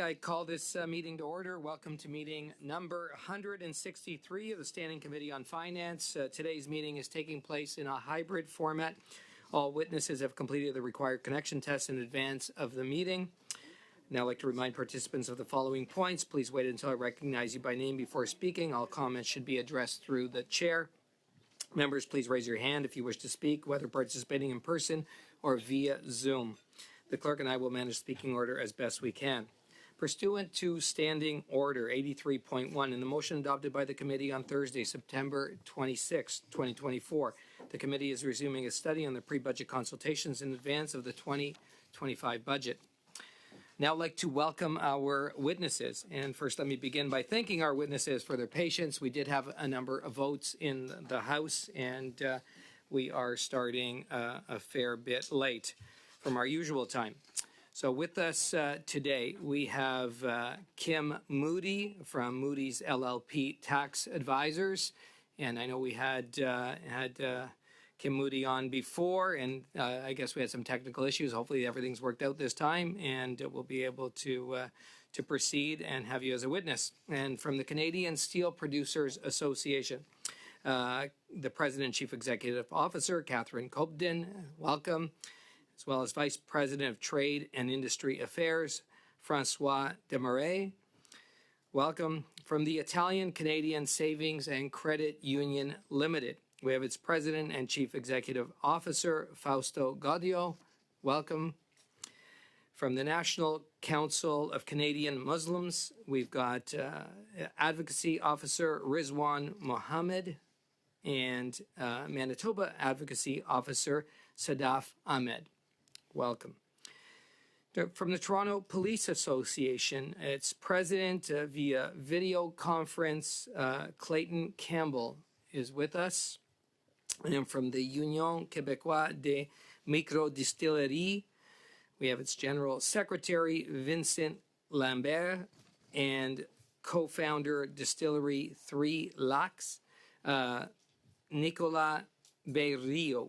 I call this meeting to order. Welcome to meeting number 163 of the Standing Committee on Finance. Today's meeting is taking place in a hybrid format. All witnesses have completed the required connection tests in advance of the meeting. Now I'd like to remind participants of the following points. Please wait until I recognize you by name before speaking. All comments should be addressed through the chair. Members, please raise your hand if you wish to speak, whether participating in person or via Zoom. The clerk and I will manage speaking order as best we can. Pursuant to Standing Order 83.1 and the motion adopted by the committee on Thursday, September 26, 2024, the committee is resuming a study on the pre-budget consultations in advance of the 2025 budget. Now I'd like to welcome our witnesses. And first, let me begin by thanking our witnesses for their patience. We did have a number of votes in the House, and we are starting a fair bit late from our usual time. So with us today, we have Kim Moody from Moody's LLP Tax Advisors. And I know we had Kim Moody on before, and I guess we had some technical issues. Hopefully everything's worked out this time, and we'll be able to proceed and have you as a witness. And from the Canadian Steel Producers Association, the President and Chief Executive Officer, Catherine Cobden, welcome, as well as Vice President of Trade and Industry Affairs, Francois Desmarais. Welcome. From the Italian Canadian Savings and Credit Union Limited, we have its President and Chief Executive Officer, Fausto Gaudio. Welcome. From the National Council of Canadian Muslims, we've got Advocacy Officer Rizwan Mohammed and Manitoba Advocacy Officer Sadaf Ahmed. Welcome. From the Toronto Police Association, its president via video conference, Clayton Campbell, is with us. And from the Union Québécoise des Microdistilleries, we have its General Secretary, Vincent Lambert, and co-founder Distillery 3 Lacs, Nicolas Berrio.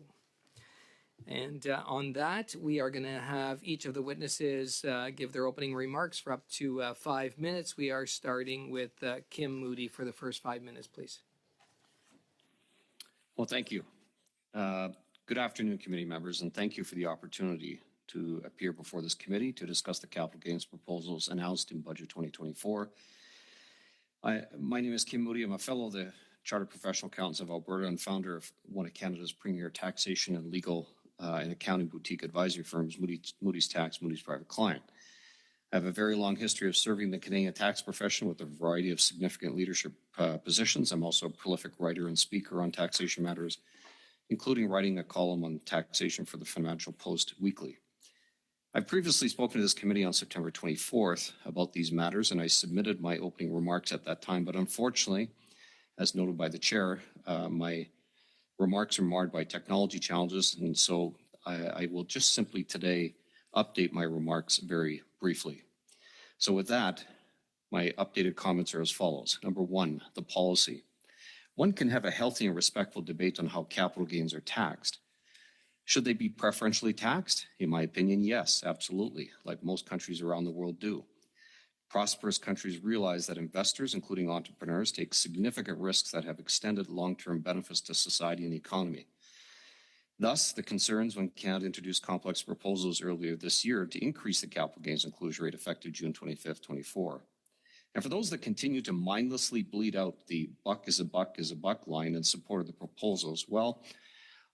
And on that, we are going to have each of the witnesses give their opening remarks for up to 5 minutes. We are starting with Kim Moody for the first 5 minutes, please. Well, thank you. Good afternoon, committee members, and thank you for the opportunity to appear before this committee to discuss the capital gains proposals announced in Budget 2024. My name is Kim Moody. I'm a fellow of the Chartered Professional Accountants of Alberta and founder of one of Canada's premier taxation and legal and accounting boutique advisory firms, Moody's Tax, Moody's Private Client. I have a very long history of serving the Canadian tax profession with a variety of significant leadership positions. I'm also a prolific writer and speaker on taxation matters, including writing a column on taxation for the Financial Post Weekly. I previously spoken to this committee on September 24th about these matters, and I submitted my opening remarks at that time. But unfortunately, as noted by the chair, my remarks are marred by technology challenges, and so I will just simply today update my remarks very briefly. So with that, my updated comments are as follows. Number one, the policy. One can have a healthy and respectful debate on how capital gains are taxed. Should they be preferentially taxed? In my opinion, yes, absolutely, like most countries around the world do. Prosperous countries realize that investors, including entrepreneurs, take significant risks that have extended long-term benefits to society and the economy. Thus, the concerns when Canada introduced complex proposals earlier this year to increase the capital gains inclusion rate effective June 25th, 24. And for those that continue to mindlessly bleed out the buck is a buck line in support of the proposals, well,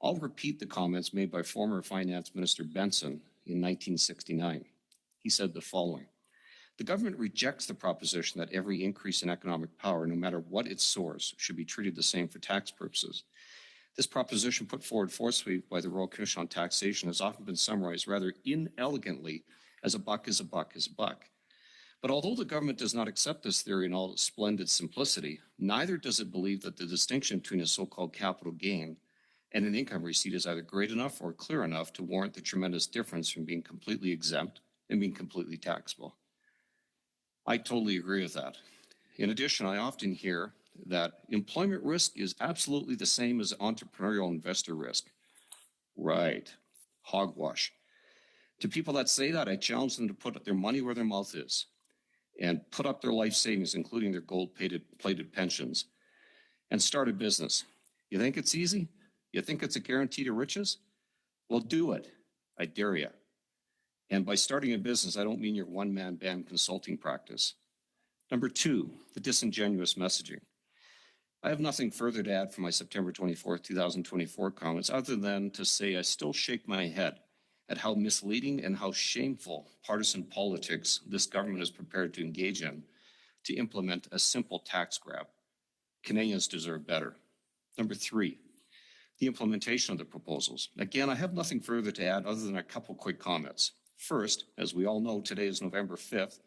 I'll repeat the comments made by former Finance Minister Benson in 1969. He said the following. The government rejects the proposition that every increase in economic power, no matter what its source, should be treated the same for tax purposes. This proposition put forward forcefully by the Royal Commission on Taxation has often been summarized rather inelegantly as a buck is a buck is a buck. But although the government does not accept this theory in all its splendid simplicity, neither does it believe that the distinction between a so-called capital gain and an income receipt is either great enough or clear enough to warrant the tremendous difference from being completely exempt and being completely taxable. I totally agree with that. In addition, I often hear that employment risk is absolutely the same as entrepreneurial investor risk. Right. Hogwash. To people that say that, I challenge them to put their money where their mouth is. and put up their life savings, including their gold-plated pensions, and start a business. You think it's easy? You think it's a guarantee to riches? Well, do it. I dare you. And by starting a business, I don't mean your one-man band consulting practice. Number two, the disingenuous messaging. I have nothing further to add from my September 24th, 2024 comments other than to say I still shake my head at how misleading and how shameful partisan politics this government is prepared to engage in to implement a simple tax grab. Canadians deserve better. Number three, the implementation of the proposals. Again, I have nothing further to add other than a couple quick comments. First, as we all know, today is November 5th.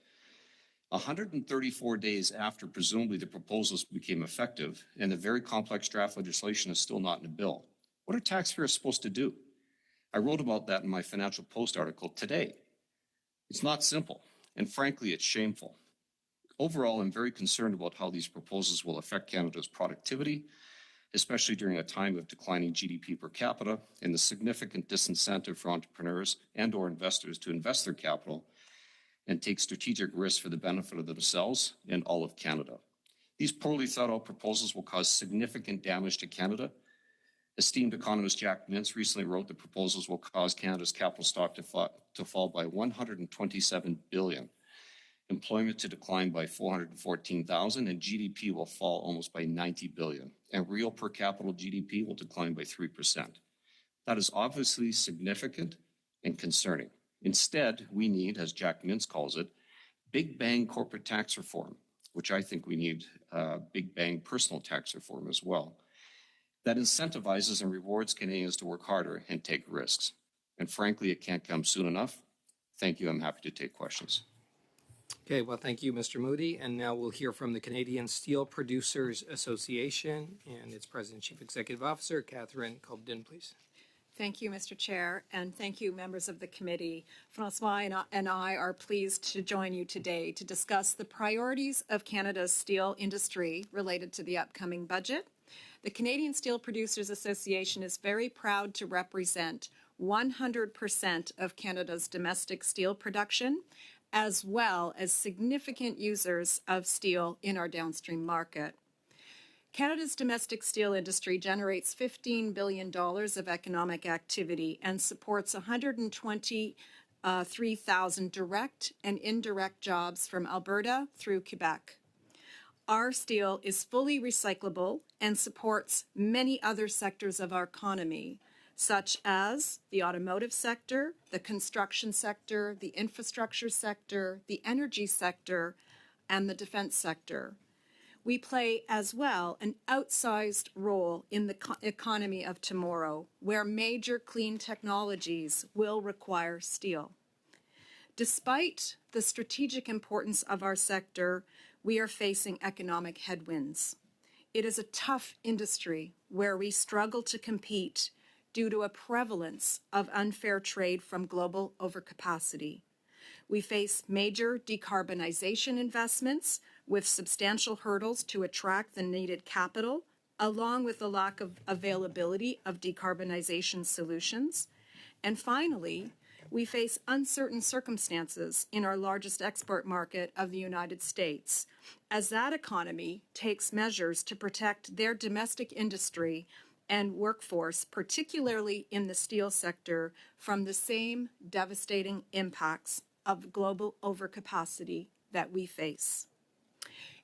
134 days after presumably the proposals became effective, and the very complex draft legislation is still not in a bill. What are taxpayers supposed to do? I wrote about that in my Financial Post article today. It's not simple, and frankly, it's shameful. Overall, I'm very concerned about how these proposals will affect Canada's productivity, especially during a time of declining GDP per capita and the significant disincentive for entrepreneurs and/or investors to invest their capital and take strategic risks for the benefit of themselves and all of Canada. These poorly thought out proposals will cause significant damage to Canada. Esteemed economist Jack Mintz recently wrote the proposals will cause Canada's capital stock to fall by $127 billion, employment to decline by 414,000, and GDP will fall almost by $90 billion, and real per capita GDP will decline by 3%. That is obviously significant and concerning. Instead, we need, as Jack Mintz calls it, big bang corporate tax reform, which I think we need big bang personal tax reform as well, that incentivizes and rewards Canadians to work harder and take risks. And frankly, it can't come soon enough. Thank you. I'm happy to take questions. Okay, well, thank you, Mr. Moody. And now we'll hear from the Canadian Steel Producers Association and its President and Chief Executive Officer, Catherine Colbden, please. Thank you, Mr. Chair, and thank you, members of the committee. Francois and I are pleased to join you today to discuss the priorities of Canada's steel industry related to the upcoming budget. The Canadian Steel Producers Association is very proud to represent 100% of Canada's domestic steel production, as well as significant users of steel in our downstream market. Canada's domestic steel industry generates $15 billion of economic activity and supports 123,000 direct and indirect jobs from Alberta through Quebec. Our steel is fully recyclable and supports many other sectors of our economy, such as the automotive sector, the construction sector, the infrastructure sector, the energy sector, and the defense sector. We play as well an outsized role in the economy of tomorrow, where major clean technologies will require steel. Despite the strategic importance of our sector, we are facing economic headwinds. It is a tough industry where we struggle to compete due to a prevalence of unfair trade from global overcapacity. We face major decarbonization investments with substantial hurdles to attract the needed capital, along with the lack of availability of decarbonization solutions. And finally, we face uncertain circumstances in our largest export market of the United States, as that economy takes measures to protect their domestic industry and workforce, particularly in the steel sector, from the same devastating impacts of global overcapacity that we face.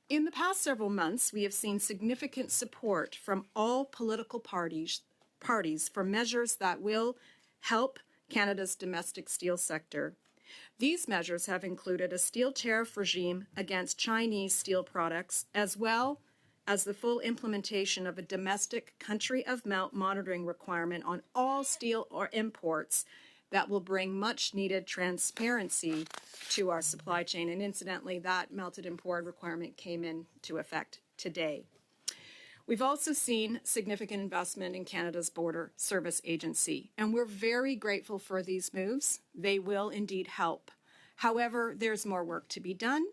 In the past several months, we have seen significant support from all political parties for measures that will help Canada's domestic steel sector. These measures have included a steel tariff regime against Chinese steel products, as well as the full implementation of a domestic country of melt monitoring requirement on all steel or imports that will bring much needed transparency to our supply chain. And incidentally, that melted and poured requirement came into effect today. We've also seen significant investment in Canada's Border Service Agency, and we're very grateful for these moves. They will indeed help. However, there's more work to be done.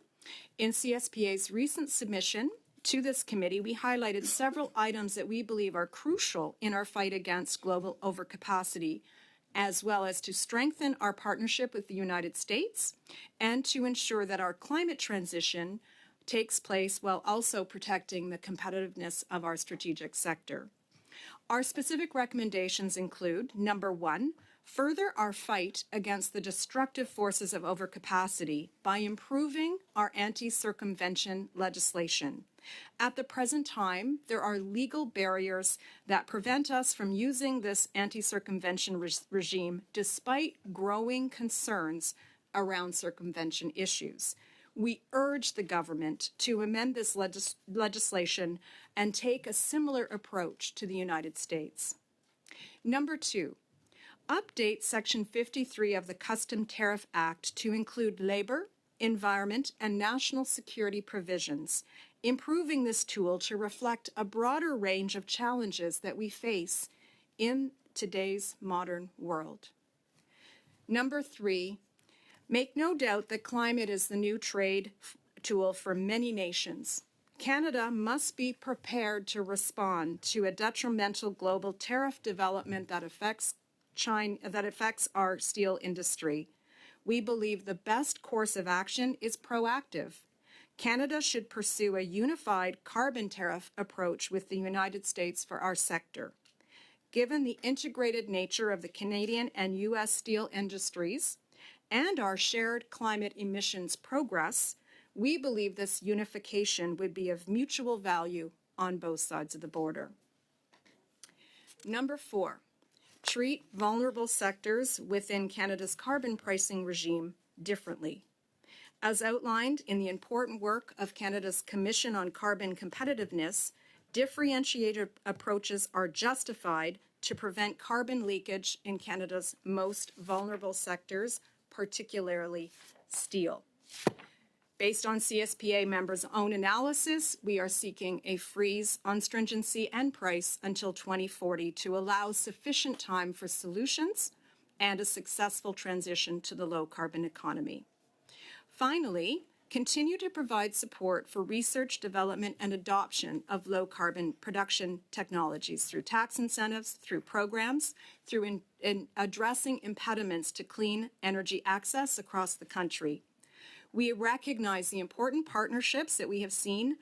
In CSPA's recent submission to this committee, we highlighted several items that we believe are crucial in our fight against global overcapacity as well as to strengthen our partnership with the United States and to ensure that our climate transition takes place while also protecting the competitiveness of our strategic sector. Our specific recommendations include, number one, further our fight against the destructive forces of overcapacity by improving our anti-circumvention legislation. At the present time, there are legal barriers that prevent us from using this anti-circumvention regime despite growing concerns around circumvention issues. We urge the government to amend this legislation and take a similar approach to the United States. Number two, update Section 53 of the Custom Tariff Act to include labor, environment, and national security provisions, improving this tool to reflect a broader range of challenges that we face in today's modern world. Number three, make no doubt that climate is the new trade tool for many nations. Canada must be prepared to respond to a detrimental global tariff development that affects our steel industry. We believe the best course of action is proactive. Canada should pursue a unified carbon tariff approach with the United States for our sector. Given the integrated nature of the Canadian and U.S. steel industries and our shared climate emissions progress, we believe this unification would be of mutual value on both sides of the border. Number four, treat vulnerable sectors within Canada's carbon pricing regime differently. As outlined in the important work of Canada's Commission on Carbon Competitiveness, differentiated approaches are justified to prevent carbon leakage in Canada's most vulnerable sectors, particularly steel. Based on CSPA members' own analysis, we are seeking a freeze on stringency and price until 2040 to allow sufficient time for solutions and a successful transition to the low-carbon economy. Finally, continue to provide support for research, development, and adoption of low-carbon production technologies through tax incentives, through programs, through addressing impediments to clean energy access across the country. We recognize the important partnerships that we have seen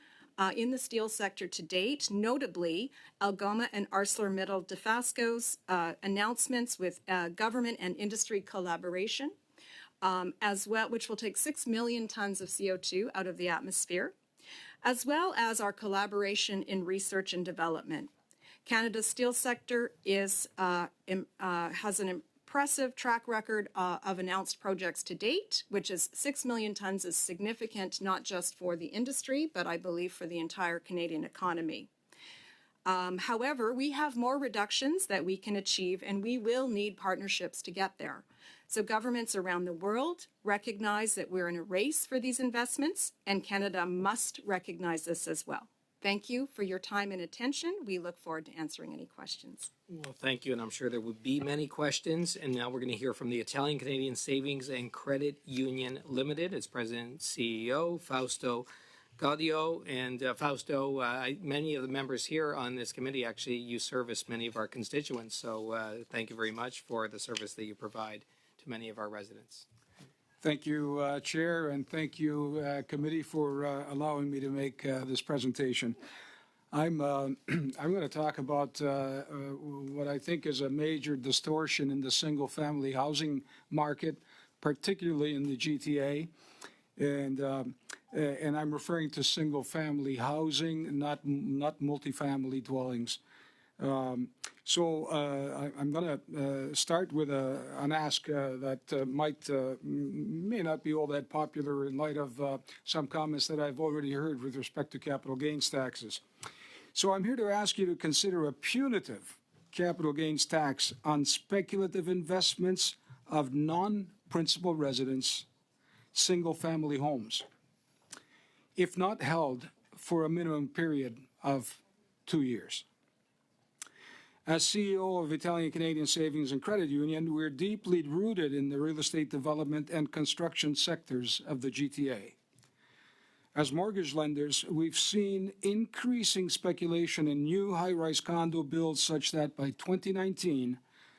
in the steel sector to date, notably Algoma and ArcelorMittal Dofasco's announcements with government and industry collaboration, as well, which will take 6 million tons of CO2 out of the atmosphere, as well as our collaboration in research and development. Canada's steel sector has an impressive track record of announced projects to date, which is 6 million tons is significant not just for the industry, but I believe for the entire Canadian economy. However, we have more reductions that we can achieve, and we will need partnerships to get there. So governments around the world recognize that we're in a race for these investments, and Canada must recognize this as well. Thank you for your time and attention. We look forward to answering any questions. Well, thank you, and I'm sure there will be many questions. And now we're going to hear from the Italian Canadian Savings and Credit Union Limited, its president and CEO, Fausto Gaudio. And Fausto, many of the members here on this committee, actually, you service many of our constituents. So thank you very much for the service that you provide to many of our residents. Thank you, Chair, and thank you, Committee, for allowing me to make this presentation. I'm going to talk about what I think is a major distortion in the single-family housing market, particularly in the GTA, and I'm referring to single-family housing, not multifamily dwellings. So I'm going to start with an ask that may not be all that popular in light of some comments that I've already heard with respect to capital gains taxes. So I'm here to ask you to consider a punitive capital gains tax on speculative investments of non-principal residence single-family homes, if not held for a minimum period of 2 years. As CEO of Italian Canadian Savings and Credit Union, we're deeply rooted in the real estate development and construction sectors of the GTA. As mortgage lenders, we've seen increasing speculation in new high-rise condo builds such that by 2019,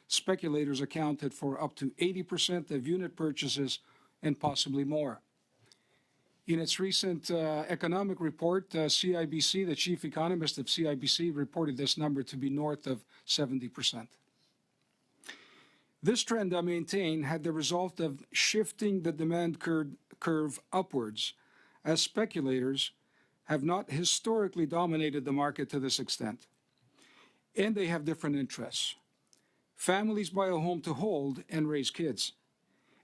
speculators accounted for up to 80% of unit purchases and possibly more. In its recent economic report, CIBC, the chief economist of CIBC, reported this number to be north of 70%. This trend, I maintain, had the result of shifting the demand curve upwards, as speculators have not historically dominated the market to this extent, and they have different interests. Families buy a home to hold and raise kids,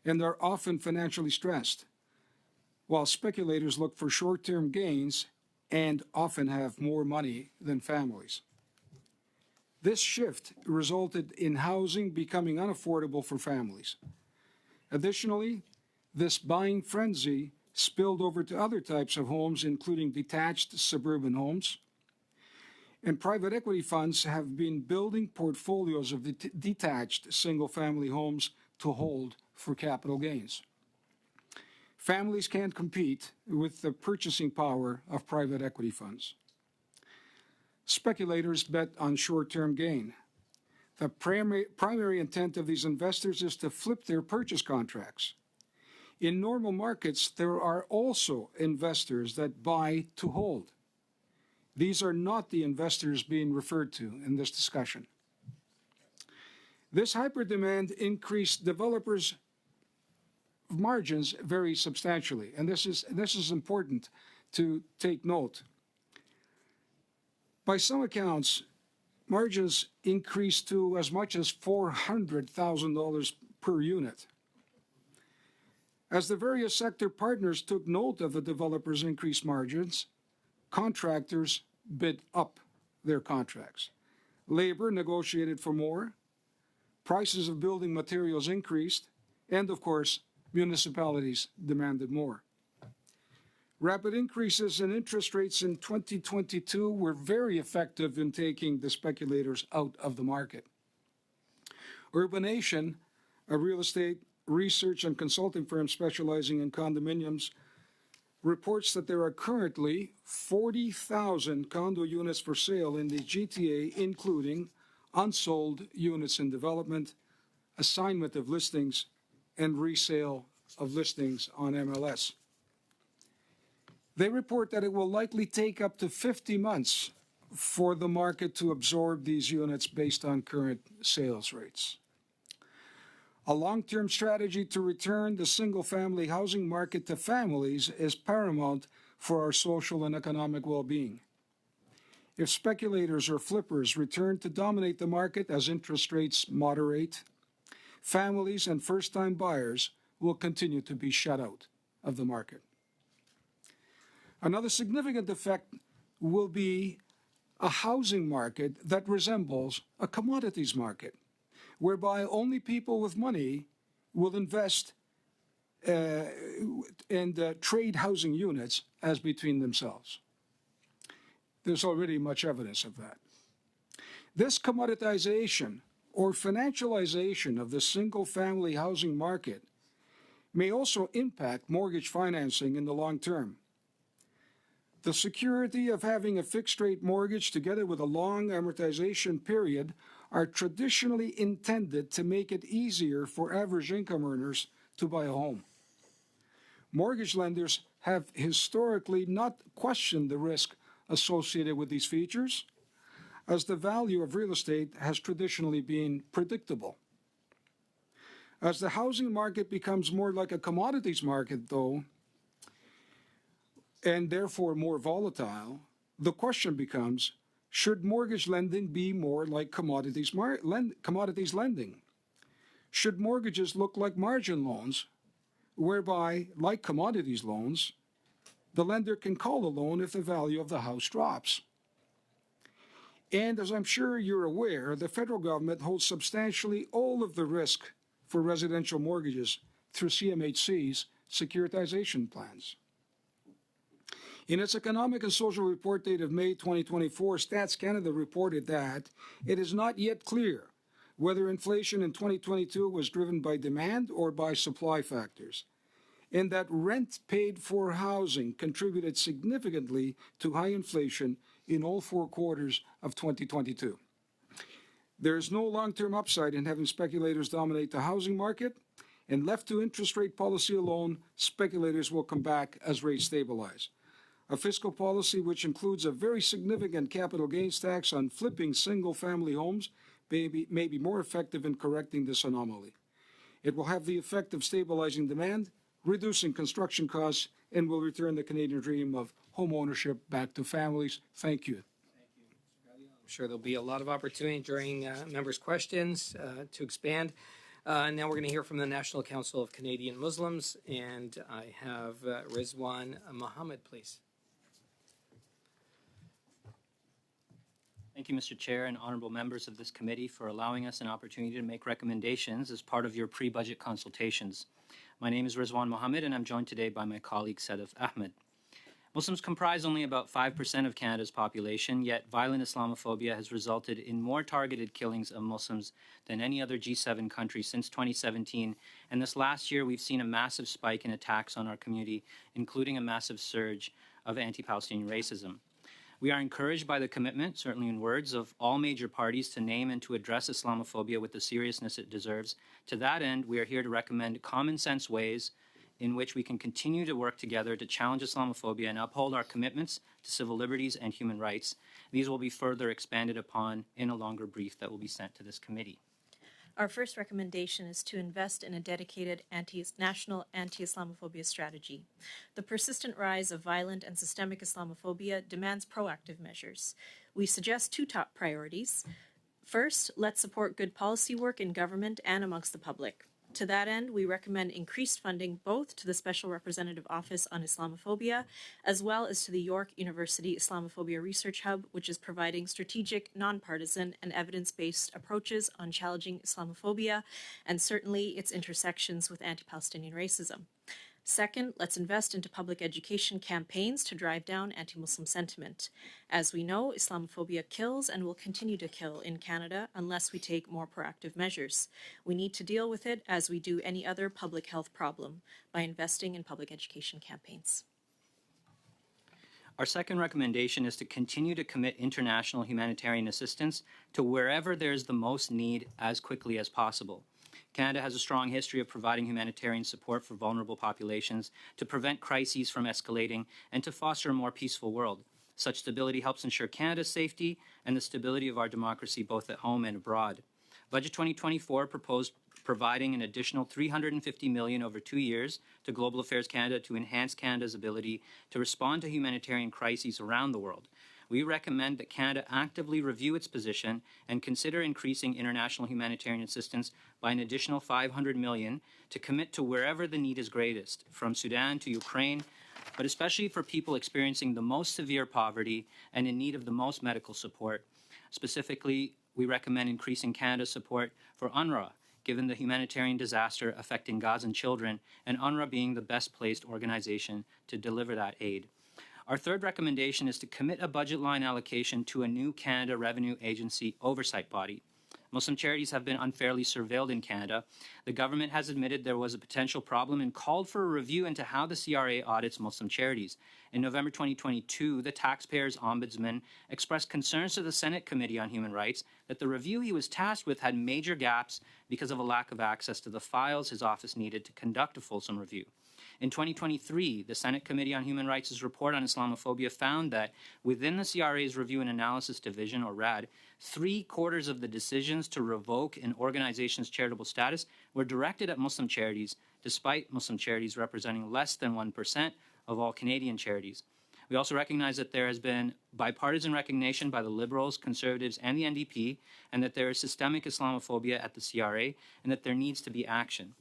and they're often financially stressed, while speculators look for short-term gains and often have more money than families. This shift resulted in housing becoming unaffordable for families. Additionally, this buying frenzy spilled over to other types of homes, including detached suburban homes. And private equity funds have been building portfolios of detached single-family homes to hold for capital gains. Families can't compete with the purchasing power of private equity funds. Speculators bet on short-term gain. The primary intent of these investors is to flip their purchase contracts. In normal markets, there are also investors that buy to hold. These are not the investors being referred to in this discussion. This hyper-demand increased developers' margins very substantially, and this is important to take note. By some accounts, margins increased to as much as $400,000 per unit. As the various sector partners took note of the developers' increased margins, contractors bid up their contracts. Labor negotiated for more, prices of building materials increased, and of course, municipalities demanded more. Rapid increases in interest rates in 2022 were very effective in taking the speculators out of the market. Urbanation, a real estate research and consulting firm specializing in condominiums, reports that there are currently 40,000 condo units for sale in the GTA, including unsold units in development, assignment of listings, and resale of listings on MLS. They report that it will likely take up to 50 months for the market to absorb these units based on current sales rates. A long-term strategy to return the single-family housing market to families is paramount for our social and economic well-being. If speculators or flippers return to dominate the market as interest rates moderate, families and first-time buyers will continue to be shut out of the market. Another significant effect will be a housing market that resembles a commodities market, whereby only people with money will invest and trade housing units as between themselves. There's already much evidence of that. This commoditization or financialization of the single-family housing market may also impact mortgage financing in the long term. The security of having a fixed-rate mortgage together with a long amortization period are traditionally intended to make it easier for average income earners to buy a home. Mortgage lenders have historically not questioned the risk associated with these features, as the value of real estate has traditionally been predictable. As the housing market becomes more like a commodities market, though, and therefore more volatile, the question becomes, should mortgage lending be more like commodities lending? Should mortgages look like margin loans, whereby, like commodities loans, the lender can call a loan if the value of the house drops? And as I'm sure you're aware, the federal government holds substantially all of the risk for residential mortgages through CMHC's securitization plans. In its Economic and Social Report dated May 2024, Stats Canada reported that it is not yet clear whether inflation in 2022 was driven by demand or by supply factors, and that rent paid for housing contributed significantly to high inflation in all 4 quarters of 2022. There is no long-term upside in having speculators dominate the housing market, and left to interest rate policy alone, speculators will come back as rates stabilize. A fiscal policy which includes a very significant capital gains tax on flipping single-family homes may be more effective in correcting this anomaly. It will have the effect of stabilizing demand, reducing construction costs, and will return the Canadian dream of home ownership back to families. Thank you. I'm sure there'll be a lot of opportunity during members' questions to expand. Now we're going to hear from the National Council of Canadian Muslims, and I have Rizwan Mohammed, please. Thank you, Mr. Chair and honorable members of this committee, for allowing us an opportunity to make recommendations as part of your pre-budget consultations. My name is Rizwan Mohammed, and I'm joined today by my colleague Sadaf Ahmed. Muslims comprise only about 5% of Canada's population, yet violent Islamophobia has resulted in more targeted killings of Muslims than any other G7 country since 2017, and this last year we've seen a massive spike in attacks on our community, including a massive surge of anti-Palestinian racism. We are encouraged by the commitment, certainly in words, of all major parties to name and to address Islamophobia with the seriousness it deserves. To that end, we are here to recommend common sense ways in which we can continue to work together to challenge Islamophobia and uphold our commitments to civil liberties and human rights. These will be further expanded upon in a longer brief that will be sent to this committee. Our first recommendation is to invest in a dedicated national anti-Islamophobia strategy. The persistent rise of violent and systemic Islamophobia demands proactive measures. We suggest two top priorities. First, let's support good policy work in government and amongst the public. To that end, we recommend increased funding both to the Special Representative Office on Islamophobia as well as to the York University Islamophobia Research Hub, which is providing strategic, nonpartisan, and evidence-based approaches on challenging Islamophobia and certainly its intersections with anti-Palestinian racism. Second, let's invest into public education campaigns to drive down anti-Muslim sentiment. As we know, Islamophobia kills and will continue to kill in Canada unless we take more proactive measures. We need to deal with it as we do any other public health problem by investing in public education campaigns. Our second recommendation is to continue to commit international humanitarian assistance to wherever there is the most need as quickly as possible. Canada has a strong history of providing humanitarian support for vulnerable populations to prevent crises from escalating and to foster a more peaceful world. Such stability helps ensure Canada's safety and the stability of our democracy both at home and abroad. Budget 2024 proposed providing an additional $350 million over 2 years to Global Affairs Canada to enhance Canada's ability to respond to humanitarian crises around the world. We recommend that Canada actively review its position and consider increasing international humanitarian assistance by an additional $500 million to commit to wherever the need is greatest, from Sudan to Ukraine, but especially for people experiencing the most severe poverty and in need of the most medical support. Specifically, we recommend increasing Canada's support for UNRWA, given the humanitarian disaster affecting Gazan children, and UNRWA being the best placed organization to deliver that aid. Our third recommendation is to commit a budget line allocation to a new Canada Revenue Agency oversight body. Muslim charities have been unfairly surveilled in Canada. The government has admitted there was a potential problem and called for a review into how the CRA audits Muslim charities. In November 2022, the Taxpayers' Ombudsman expressed concerns to the Senate Committee on Human Rights that the review he was tasked with had major gaps because of a lack of access to the files his office needed to conduct a fulsome review. In 2023, the Senate Committee on Human Rights' report on Islamophobia found that within the CRA's Review and Analysis Division, or RAD, 3/4 of the decisions to revoke an organization's charitable status were directed at Muslim charities, despite Muslim charities representing less than 1% of all Canadian charities. We also recognize that there has been bipartisan recognition by the Liberals, Conservatives, and the NDP, and that there is systemic Islamophobia at the CRA, and that there needs to be action.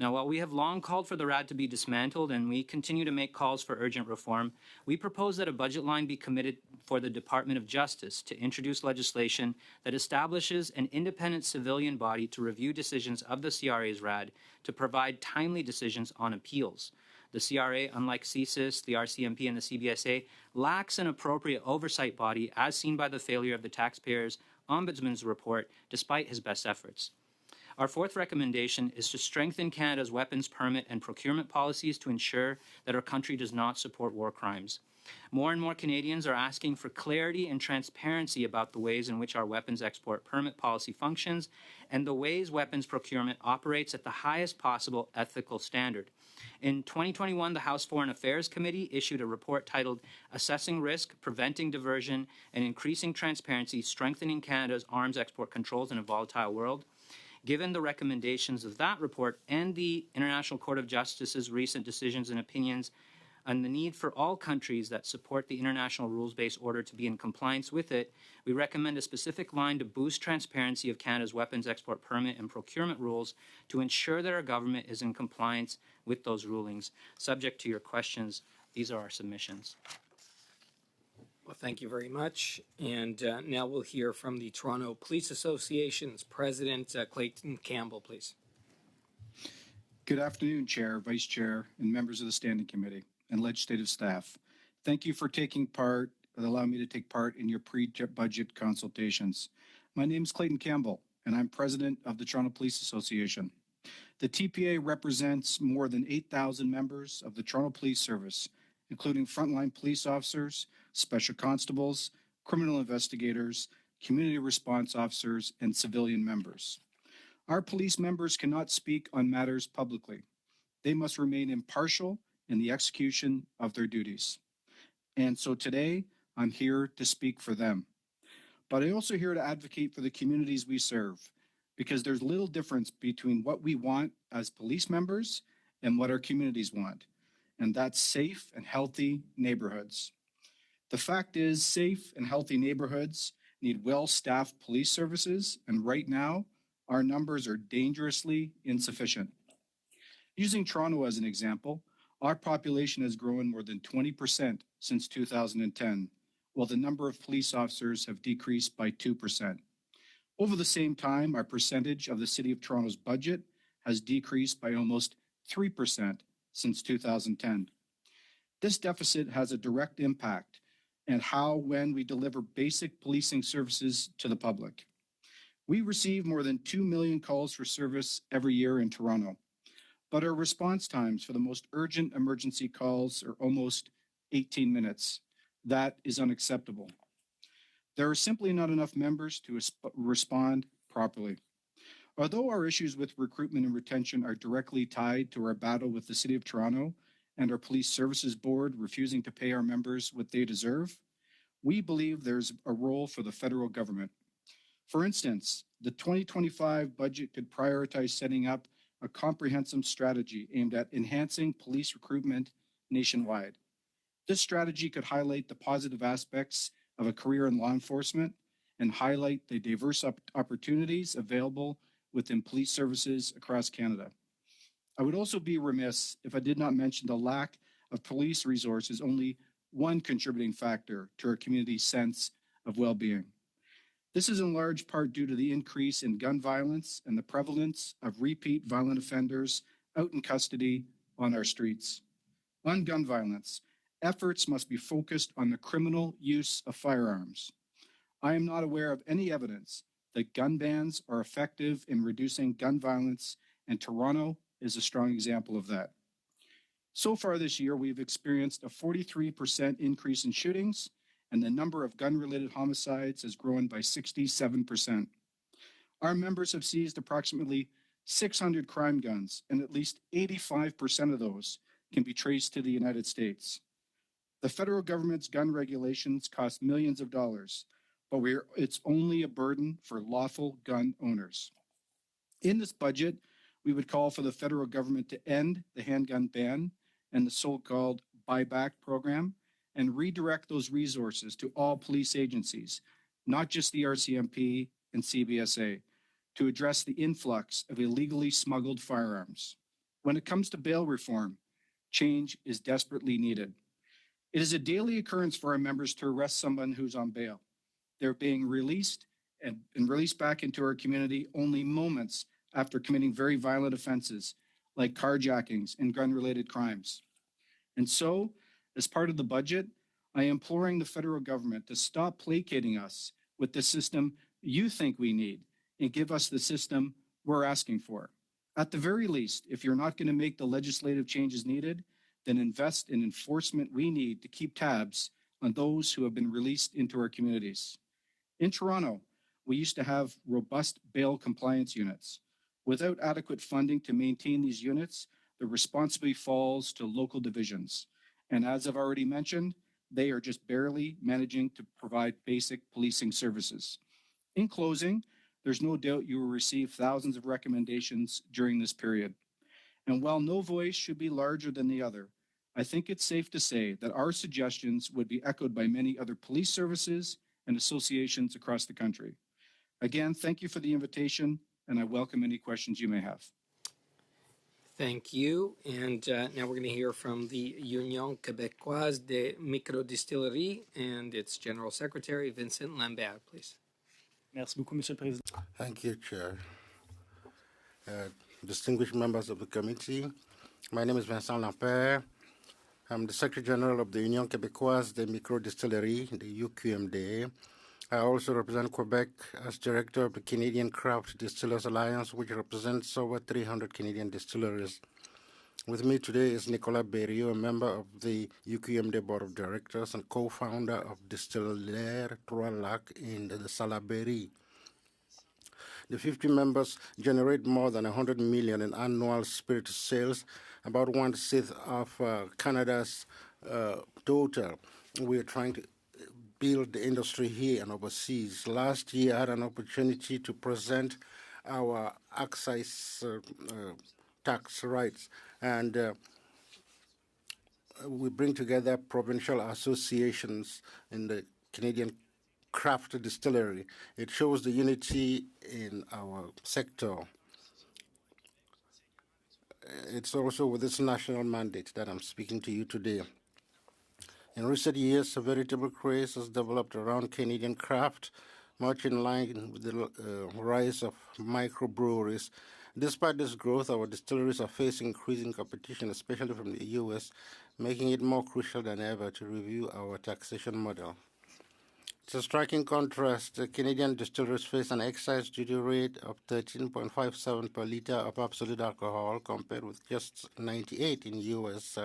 Now, while we have long called for the RAD to be dismantled and we continue to make calls for urgent reform, we propose that a budget line be committed for the Department of Justice to introduce legislation that establishes an independent civilian body to review decisions of the CRA's RAD to provide timely decisions on appeals. The CRA, unlike CSIS, the RCMP, and the CBSA, lacks an appropriate oversight body as seen by the failure of the Taxpayers' Ombudsman's report, despite his best efforts. Our fourth recommendation is to strengthen Canada's weapons permit and procurement policies to ensure that our country does not support war crimes. More and more Canadians are asking for clarity and transparency about the ways in which our weapons export permit policy functions and the ways weapons procurement operates at the highest possible ethical standard. In 2021, the House Foreign Affairs Committee issued a report titled Assessing Risk, Preventing Diversion, and Increasing Transparency, Strengthening Canada's Arms Export Controls in a Volatile World. Given the recommendations of that report and the International Court of Justice's recent decisions and opinions and the need for all countries that support the international rules-based order to be in compliance with it, we recommend a specific line to boost transparency of Canada's weapons export permit and procurement rules to ensure that our government is in compliance with those rulings. Subject to your questions, these are our submissions. Well, thank you very much. And now we'll hear from the Toronto Police Association's President, Clayton Campbell, please. Good afternoon, Chair, Vice Chair, and members of the Standing Committee and legislative staff. Thank you for allowing me to take part in your pre-budget consultations. My name is Clayton Campbell, and I'm President of the Toronto Police Association. The TPA represents more than 8,000 members of the Toronto Police Service, including frontline police officers, special constables, criminal investigators, community response officers, and civilian members. Our police members cannot speak on matters publicly. They must remain impartial in the execution of their duties. And so today, I'm here to speak for them. But I'm also here to advocate for the communities we serve, because there's little difference between what we want as police members and what our communities want, and that's safe and healthy neighborhoods. The fact is, safe and healthy neighborhoods need well-staffed police services, and right now, our numbers are dangerously insufficient. Using Toronto as an example, our population has grown more than 20% since 2010, while the number of police officers have decreased by 2%. Over the same time, our percentage of the City of Toronto's budget has decreased by almost 3% since 2010. This deficit has a direct impact on when we deliver basic policing services to the public. We receive more than 2 million calls for service every year in Toronto, but our response times for the most urgent emergency calls are almost 18 minutes. That is unacceptable. There are simply not enough members to respond properly. Although our issues with recruitment and retention are directly tied to our battle with the City of Toronto and our Police Services Board refusing to pay our members what they deserve, we believe there's a role for the federal government. For instance, the 2025 budget could prioritize setting up a comprehensive strategy aimed at enhancing police recruitment nationwide. This strategy could highlight the positive aspects of a career in law enforcement and highlight the diverse opportunities available within police services across Canada. I would also be remiss if I did not mention the lack of police resources, only one contributing factor to our community's sense of well-being. This is in large part due to the increase in gun violence and the prevalence of repeat violent offenders out in custody on our streets. On gun violence, efforts must be focused on the criminal use of firearms. I am not aware of any evidence that gun bans are effective in reducing gun violence, and Toronto is a strong example of that. So far this year, we've experienced a 43% increase in shootings, and the number of gun-related homicides has grown by 67%. Our members have seized approximately 600 crime guns, and at least 85% of those can be traced to the United States. The federal government's gun regulations cost millions of dollars, but it's only a burden for lawful gun owners. In this budget, we would call for the federal government to end the handgun ban and the so-called buyback program, and redirect those resources to all police agencies, not just the RCMP and CBSA, to address the influx of illegally smuggled firearms. When it comes to bail reform, change is desperately needed. It is a daily occurrence for our members to arrest someone who's on bail. They're being released and released back into our community only moments after committing very violent offenses like carjackings and gun-related crimes. And so, as part of the budget, I am imploring the federal government to stop placating us with the system you think we need and give us the system we're asking for. At the very least, if you're not going to make the legislative changes needed, then invest in enforcement we need to keep tabs on those who have been released into our communities. In Toronto, we used to have robust bail compliance units. Without adequate funding to maintain these units, the responsibility falls to local divisions. And as I've already mentioned, they are just barely managing to provide basic policing services. In closing, there's no doubt you will receive thousands of recommendations during this period. And while no voice should be larger than the other, I think it's safe to say that our suggestions would be echoed by many other police services and associations across the country. Again, thank you for the invitation, and I welcome any questions you may have. Thank you. And now we're going to hear from the Union Québécoise des Microdistilleries and its General Secretary, Vincent Lambert, please. Merci beaucoup, Monsieur le Président. Thank you, Chair. Distinguished members of the committee, my name is Vincent Lambert. I'm the Secretary General of the Union Québécoise des Microdistilleries, the UQMD. I also represent Quebec as Director of the Canadian Craft Distillers Alliance, which represents over 300 Canadian distilleries. With me today is Nicolas Berriot, a member of the UQMD Board of Directors and co-founder of Distillerie Trois Lacs in the Salaberry. The 50 members generate more than 100 million in annual spirit sales, about 1/6 of Canada's total. We are trying to build the industry here and overseas. Last year, I had an opportunity to present our excise tax rights, and we bring together provincial associations in the Canadian craft distillery. It shows the unity in our sector. It's also with this national mandate that I'm speaking to you today. In recent years, a veritable craze has developed around Canadian craft, much in line with the rise of microbreweries. Despite this growth, our distilleries are facing increasing competition, especially from the U.S., making it more crucial than ever to review our taxation model. It's a striking contrast. The Canadian distilleries face an excise duty rate of 13.57 per liter of absolute alcohol, compared with just 98 in U.S.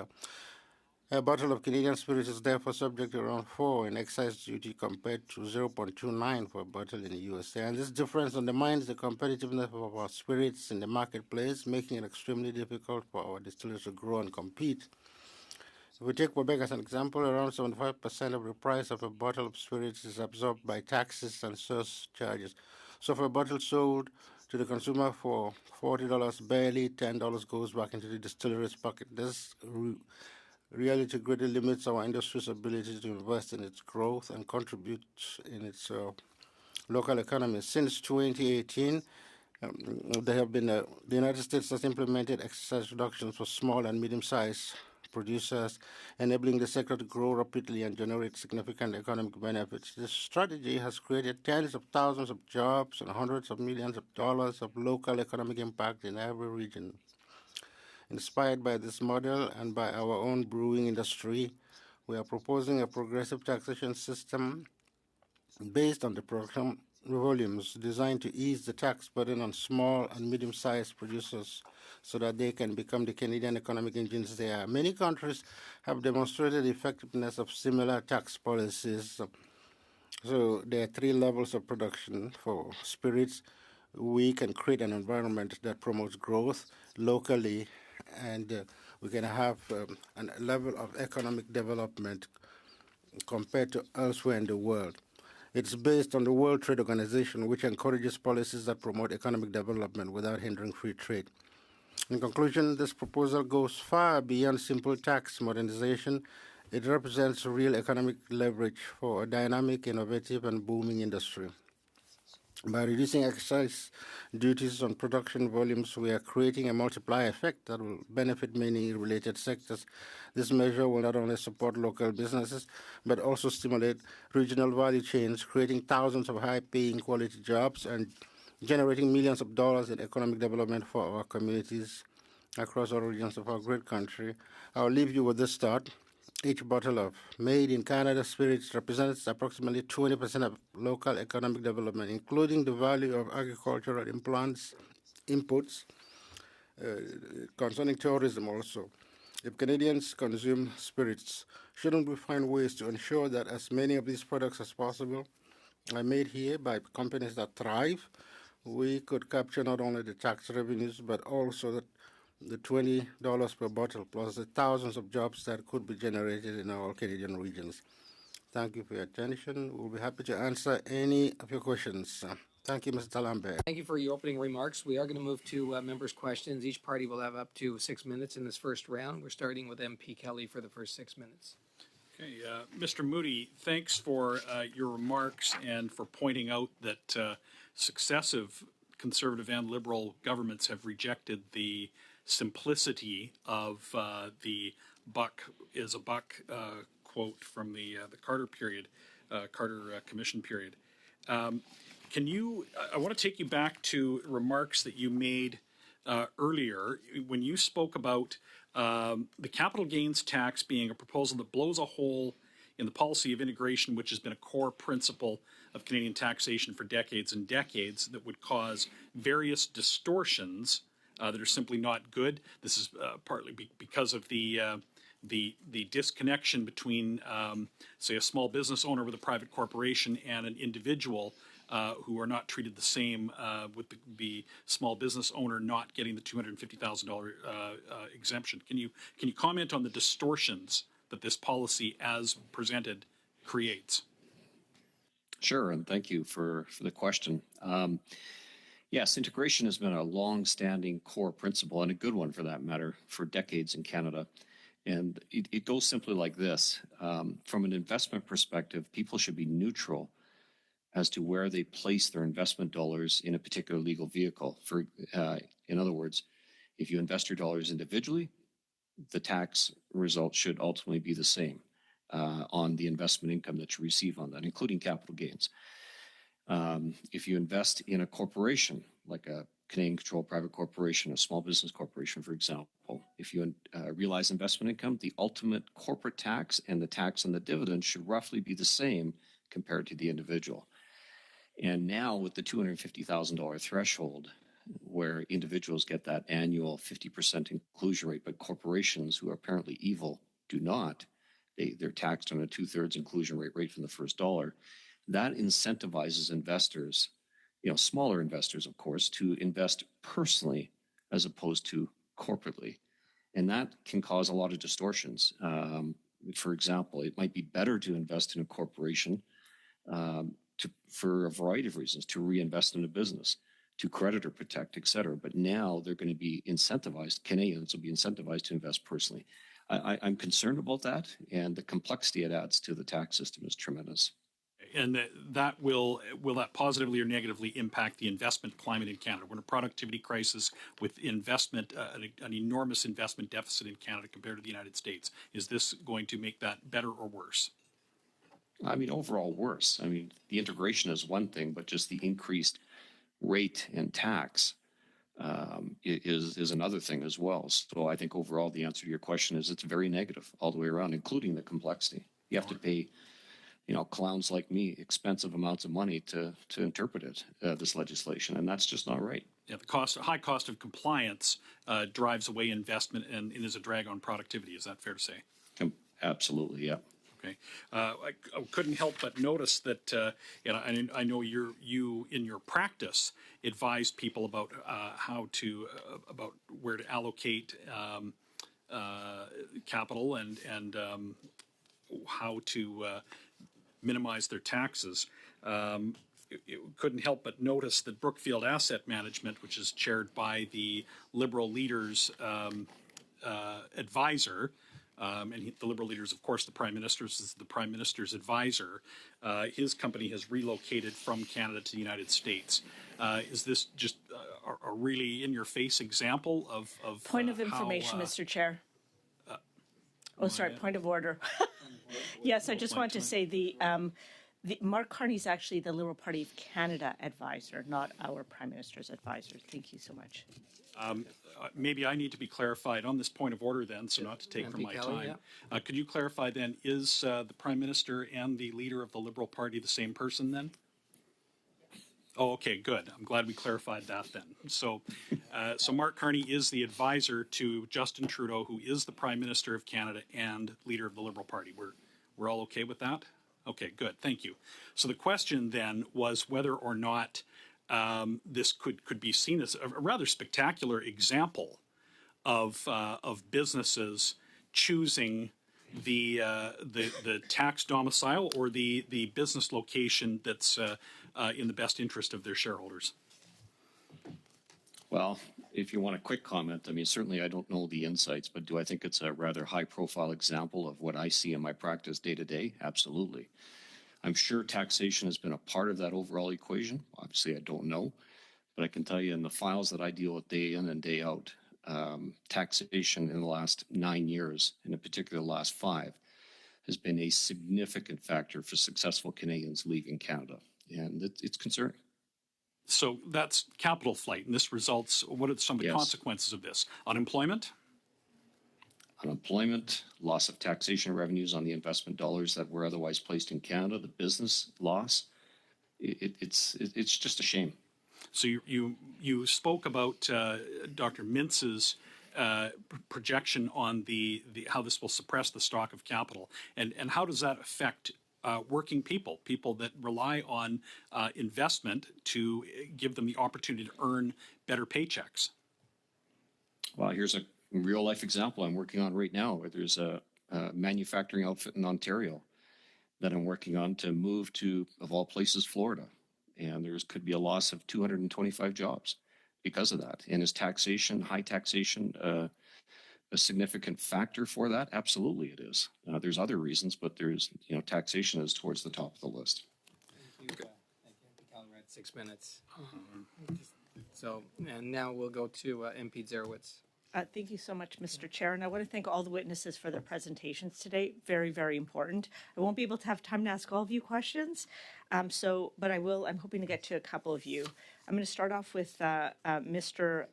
A bottle of Canadian spirits is therefore subject to around 4 in excise duty compared to 0.29 for a bottle in the USA. And this difference undermines the competitiveness of our spirits in the marketplace, making it extremely difficult for our distillers to grow and compete. If we take Quebec as an example, around 75% of the price of a bottle of spirits is absorbed by taxes and surcharges. So for a bottle sold to the consumer for $40, barely $10 goes back into the distillery's pocket. This reality greatly limits our industry's ability to invest in its growth and contribute in its local economy. Since 2018, the United States has implemented excise reductions for small and medium-sized producers, enabling the sector to grow rapidly and generate significant economic benefits. This strategy has created tens of thousands of jobs and hundreds of millions of dollars of local economic impact in every region. Inspired by this model and by our own brewing industry, we are proposing a progressive taxation system based on the production volumes designed to ease the tax burden on small and medium-sized producers so that they can become the Canadian economic engines they are. Many countries have demonstrated the effectiveness of similar tax policies. So there are 3 levels of production for spirits. We can create an environment that promotes growth locally, and we can have a level of economic development compared to elsewhere in the world. It's based on the World Trade Organization, which encourages policies that promote economic development without hindering free trade. In conclusion, this proposal goes far beyond simple tax modernization. It represents real economic leverage for a dynamic, innovative, and booming industry. By reducing excise duties on production volumes, we are creating a multiplier effect that will benefit many related sectors. This measure will not only support local businesses, but also stimulate regional value chains, creating thousands of high-paying quality jobs and generating millions of dollars in economic development for our communities across all regions of our great country. I'll leave you with this thought. Each bottle of made in Canada spirits represents approximately 20% of local economic development, including the value of agricultural inputs, concerning tourism also. If Canadians consume spirits, shouldn't we find ways to ensure that as many of these products as possible are made here by companies that thrive? We could capture not only the tax revenues, but also the $20 per bottle, plus the thousands of jobs that could be generated in our Canadian regions. Thank you for your attention. We'll be happy to answer any of your questions. Thank you, Mr. Lambert. Thank you for your opening remarks. We are going to move to members' questions. Each party will have up to 6 minutes in this first round. We're starting with MP Kelly for the first 6 minutes. Okay, Mr. Moody, thanks for your remarks and for pointing out that successive Conservative and Liberal governments have rejected the simplicity of the buck is a buck quote from the Carter period, Carter Commission period. Can you, I want to take you back to remarks that you made earlier when you spoke about the capital gains tax being a proposal that blows a hole in the policy of integration, which has been a core principle of Canadian taxation for decades and decades, that would cause various distortions that are simply not good. This is partly because of the disconnection between, say, a small business owner with a private corporation and an individual who are not treated the same, with the small business owner not getting the $250,000 exemption. Can you comment on the distortions that this policy, as presented, creates? Sure, and thank you for the question. Yes, integration has been a long-standing core principle, and a good one for that matter, for decades in Canada. And it goes simply like this. From an investment perspective, people should be neutral as to where they place their investment dollars in a particular legal vehicle. In other words, if you invest your dollars individually, the tax result should ultimately be the same on the investment income that you receive on that, including capital gains. If you invest in a corporation, like a Canadian-controlled private corporation, a small business corporation, for example, if you realize investment income, the ultimate corporate tax and the tax on the dividend should roughly be the same compared to the individual. And now with the $250,000 threshold, where individuals get that annual 50% inclusion rate, but corporations who are apparently evil do not, they're taxed on a 2/3 inclusion rate from the first dollar. That incentivizes investors, smaller investors, of course, to invest personally as opposed to corporately. And that can cause a lot of distortions. For example, it might be better to invest in a corporation for a variety of reasons, to reinvest in a business, to creditor protect, et cetera. But now they're going to be incentivized, Canadians will be incentivized to invest personally. I'm concerned about that, and the complexity it adds to the tax system is tremendous. And will that positively or negatively impact the investment climate in Canada? We're in a productivity crisis with investment, an enormous investment deficit in Canada compared to the United States. Is this going to make that better or worse? I mean, overall worse. I mean, the integration is one thing, but just the increased rate and tax is another thing as well. So I think overall the answer to your question is it's very negative all the way around, including the complexity. You have to pay, clowns like me expensive amounts of money to interpret it, this legislation, and that's just not right. Yeah, high cost of compliance drives away investment and is a drag on productivity. Is that fair to say? Absolutely, yeah. Okay, I couldn't help but notice that, and I know you in your practice advise people about about where to allocate capital and how to minimize their taxes. It couldn't help but notice that Brookfield Asset Management, which is chaired by the Liberal leader's advisor, and the Liberal leader is, of course, the Prime Minister's advisor. His company has relocated from Canada to the United States. Is this just a really in-your-face example of Point of information, Mr. Chair. Point of order. Yes, I just want to say the Mark Carney is actually the Liberal Party of Canada advisor, not our Prime Minister's advisor. Thank you so much. Maybe I need to be clarified on this point of order then, so not to take from my time. Yeah. Could you clarify then, is the Prime Minister and the leader of the Liberal Party the same person then? Oh, okay, good. I'm glad we clarified that then. So, so Mark Carney is the advisor to Justin Trudeau, who is the Prime Minister of Canada and leader of the Liberal Party. We're all okay with that? Okay, good. Thank you. So the question then was whether or not this could be seen as a rather spectacular example of businesses choosing the tax domicile or the business location that's in the best interest of their shareholders. Well, if you want a quick comment, I mean, certainly I don't know the insights, but do I think it's a rather high-profile example of what I see in my practice day to day? Absolutely. I'm sure taxation has been a part of that overall equation. Obviously, I don't know, but I can tell you in the files that I deal with day in and day out, taxation in the last 9 years, and in particular the last 5, has been a significant factor for successful Canadians leaving Canada, and it's concerning. So that's capital flight, and this results, what are some of the consequences of this? Unemployment? Unemployment, loss of taxation revenues on the investment dollars that were otherwise placed in Canada, the business loss. It's just a shame. So you spoke about Dr. Mintz's projection on the how this will suppress the stock of capital, and how does that affect working people that rely on investment to give them the opportunity to earn better paychecks? Well, here's a real life example I'm working on right now, where there's a manufacturing outfit in Ontario that I'm working on to move to, of all places, Florida. And could be a loss of 225 jobs because of that. And is taxation, high taxation, a significant factor for that? Absolutely it is. There's other reasons, but taxation is towards the top of the list. Thank you. We're at 6 minutes. So, and now we'll go to MP Zerowitz. Thank you so much, Mr. Chair. And I want to thank all the witnesses for their presentations today. Very, very important. I won't be able to have time to ask all of you questions, but I will. I'm hoping to get to a couple of you. I'm going to start off with Mr.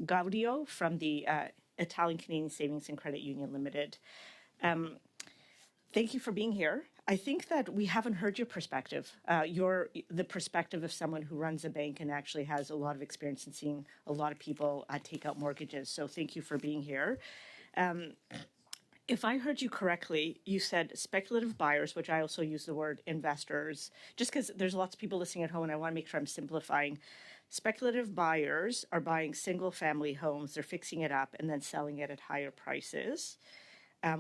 Gaudio from the Italian Canadian Savings and Credit Union Limited. Thank you for being here. I think that we haven't heard your perspective. The perspective of someone who runs a bank and actually has a lot of experience in seeing a lot of people take out mortgages. So thank you for being here. If I heard you correctly, you said speculative buyers, which I also use the word investors, just because there's lots of people listening at home and I want to make sure I'm simplifying. Speculative buyers are buying single-family homes, they're fixing it up and then selling it at higher prices.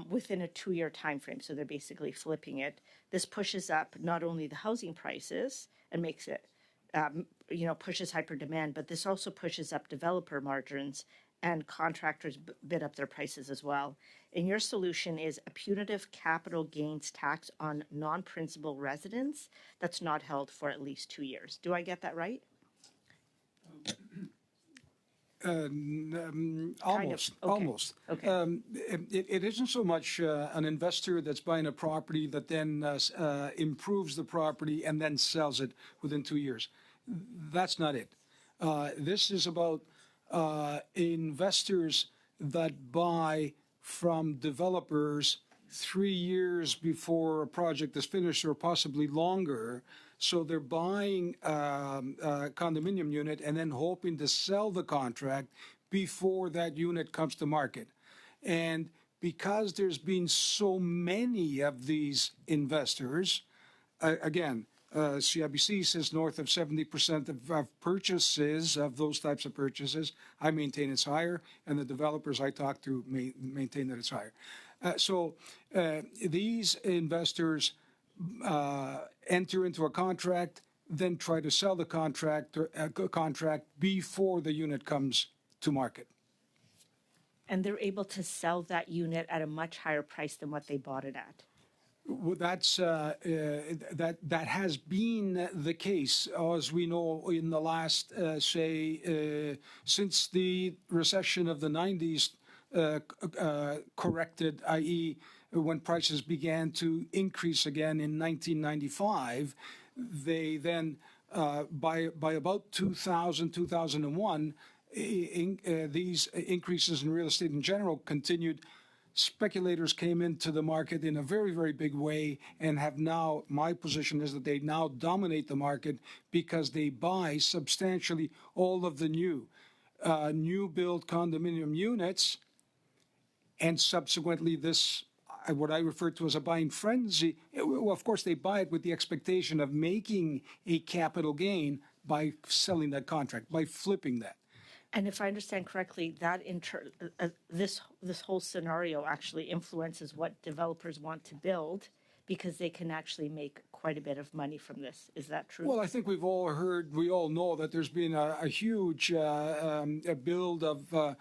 Within a 2-year time frame, so they're basically flipping it. This pushes up not only the housing prices and makes it, pushes hyper demand, but this also pushes up developer margins and contractors bid up their prices as well. And your solution is a punitive capital gains tax on non-principal residents that's not held for at least 2 years. Do I get that right? Almost. Okay. It isn't so much an investor that's buying a property that then improves the property and then sells it within 2 years. That's not it. This is about investors that buy from developers 3 years before a project is finished or possibly longer. So they're buying a condominium unit and then hoping to sell the contract before that unit comes to market. And because there's been so many of these investors, again, CIBC says north of 70% of purchases, of those types of purchases, I maintain it's higher, and the developers I talk to maintain that it's higher. So these investors enter into a contract, then try to sell the contract before the unit comes to market. And they're able to sell that unit at a much higher price than what they bought it at. Well, that has been the case, as we know, in the last, since the recession of the 90s corrected, i.e., when prices began to increase again in 1995, they then, by about 2000, 2001, these increases in real estate in general continued speculators came into the market in a very, very big way and have now, my position is that they now dominate the market because they buy substantially all of the new build condominium units, and subsequently this, what I refer to as a buying frenzy. Well, of course, they buy it with the expectation of making a capital gain by selling that contract, by flipping that. And if I understand correctly, that this whole scenario actually influences what developers want to build because they can actually make quite a bit of money from this. Is that true? Well, I think we all know that there's been a huge build of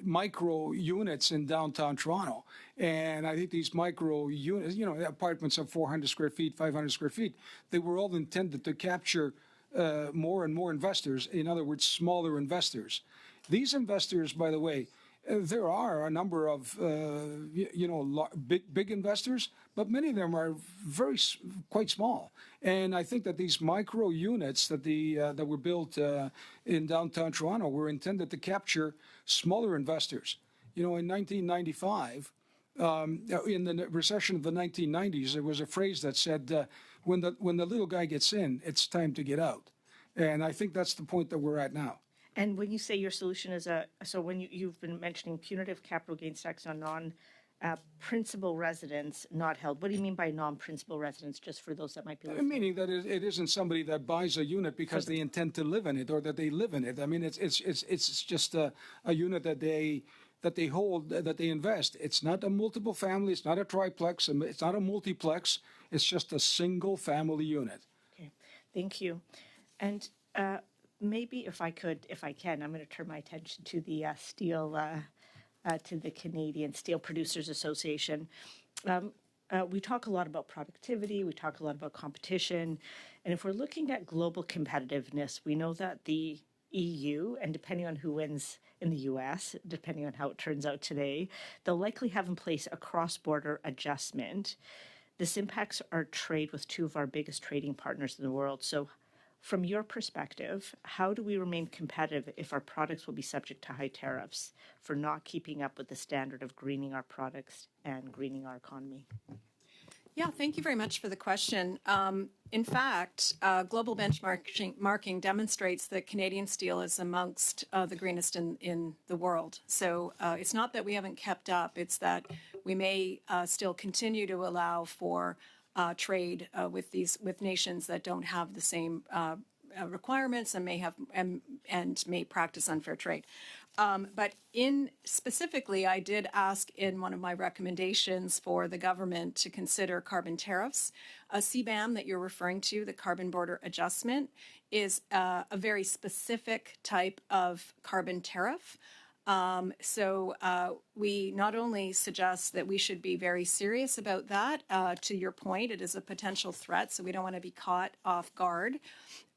micro units in downtown Toronto. And I think these micro units, apartments of 400 square feet, 500 square feet, they were all intended to capture more and more investors, in other words, smaller investors. These investors, by the way, there are a number of big investors, but many of them are quite small. And I think that these micro units that were built in downtown Toronto were intended to capture smaller investors. In 1995, in the recession of the 1990s, there was a phrase that said, when the little guy gets in, it's time to get out. And I think that's the point that we're at now. And when you say your solution is so when you've been mentioning punitive capital gains tax on non-principal residents not held, what do you mean by non-principal residents, just for those that might be listening? Meaning that it isn't somebody that buys a unit because they intend to live in it or that they live in it. I mean, it's just a unit that they hold, that they invest. It's not a multiple family. It's not a triplex. It's not a multiplex. It's just a single family unit. Okay, thank you. And maybe if I can, I'm going to turn my attention to the to the Canadian Steel Producers Association. We talk a lot about productivity. We talk a lot about competition. And if we're looking at global competitiveness, we know that the EU, and depending on who wins in the US, depending on how it turns out today, they'll likely have in place a cross-border adjustment. This impacts our trade with two of our biggest trading partners in the world. So from your perspective, how do we remain competitive if our products will be subject to high tariffs for not keeping up with the standard of greening our products and greening our economy? Yeah, thank you very much for the question. In fact, global benchmarking demonstrates that Canadian steel is amongst the greenest in the world. So it's not that we haven't kept up, it's that we may still continue to allow for trade with nations that don't have the same requirements and may practice unfair trade. But specifically, I did ask in one of my recommendations for the government to consider carbon tariffs. A CBAM that you're referring to, the Carbon Border Adjustment, is a very specific type of carbon tariff. So we not only suggest that we should be very serious about that, to your point, it is a potential threat, so we don't want to be caught off guard,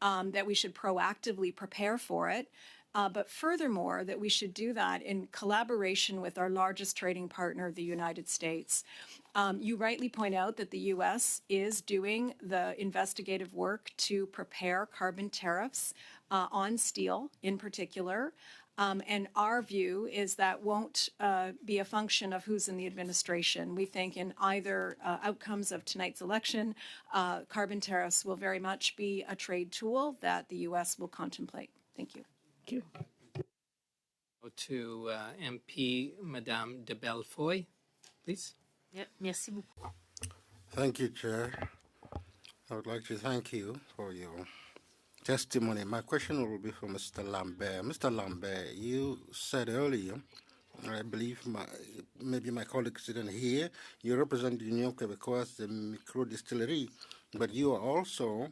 that we should proactively prepare for it. But furthermore, that we should do that in collaboration with our largest trading partner, the United States. You rightly point out that the U.S. is doing the investigative work to prepare carbon tariffs on steel in particular. And our view is that won't be a function of who's in the administration. We think in either outcomes of tonight's election, carbon tariffs will very much be a trade tool that the U.S. will contemplate. Thank you. Thank you. Go to MP Madame de Bellefoy, please. Merci beaucoup. Thank you, Chair. I would like to thank you for your testimony. My question will be for Mr. Lambert. Mr. Lambert, you said earlier, I believe maybe my colleagues didn't hear, you represent the Union Québécoise de Microdistillerie, but you are also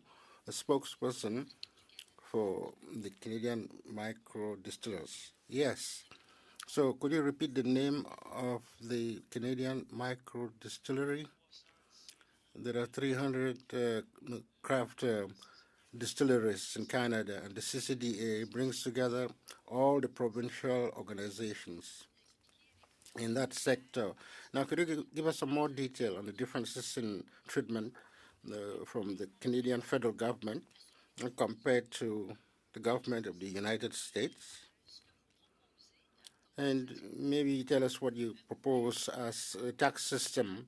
a spokesperson for the Canadian micro distillers. Yes. So could you repeat the name of the Canadian micro distillery? There are 300 craft distilleries in Canada, and the CCDA brings together all the provincial organizations in that sector. Now, could you give us some more detail on the differences in treatment from the Canadian federal government compared to the government of the United States? and maybe tell us what you propose as a tax system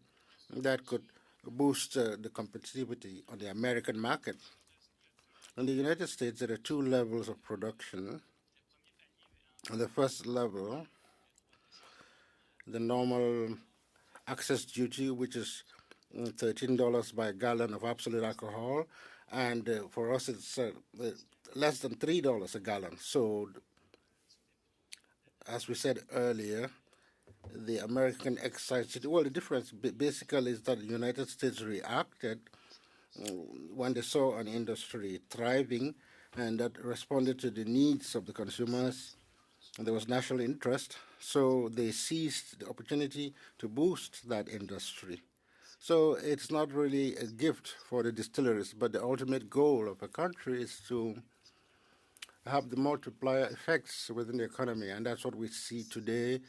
that could boost the competitivity on the American market. In the United States, there are two levels of production. On the first level, the normal access duty, which is $13 by a gallon of absolute alcohol, and for us it's less than $3 a gallon. So, as we said earlier, the American excise duty, well, the difference basically is that the United States reacted when they saw an industry thriving and that responded to the needs of the consumers. And there was national interest, so they seized the opportunity to boost that industry. So it's not really a gift for the distilleries, but the ultimate goal of a country is to have the multiplier effects within the economy, and that's what we see today.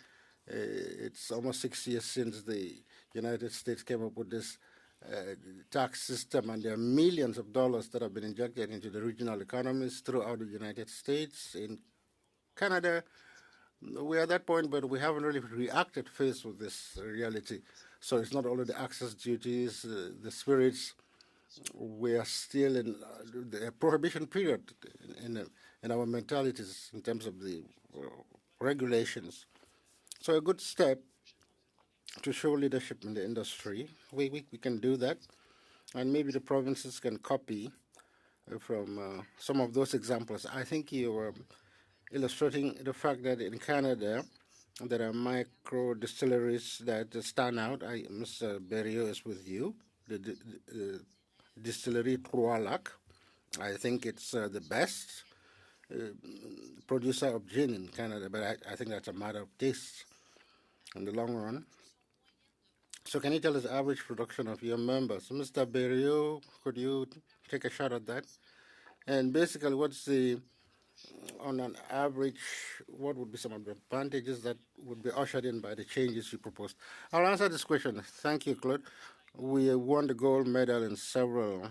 It's almost 6 years since the United States came up with this tax system, and there are millions of dollars that have been injected into the regional economies throughout the United States. In Canada, we're at that point, but we haven't really reacted faced with this reality. So it's not only the access duties, the spirits. We are still in the prohibition period in our mentalities in terms of the regulations. So a good step to show leadership in the industry. We can do that, and maybe the provinces can copy from some of those examples. I think you were illustrating the fact that in Canada there are micro distilleries that stand out. Mr. Berrio is with you. The distillery Trois Lacs, I think it's the best producer of gin in Canada, but I think that's a matter of taste in the long run. So can you tell us the average production of your members? Mr. Berrio, could you take a shot at that? And basically, what's the, on an average, what would be some of the advantages that would be ushered in by the changes you proposed? I'll answer this question. Thank you, Claude. We won the gold medal in several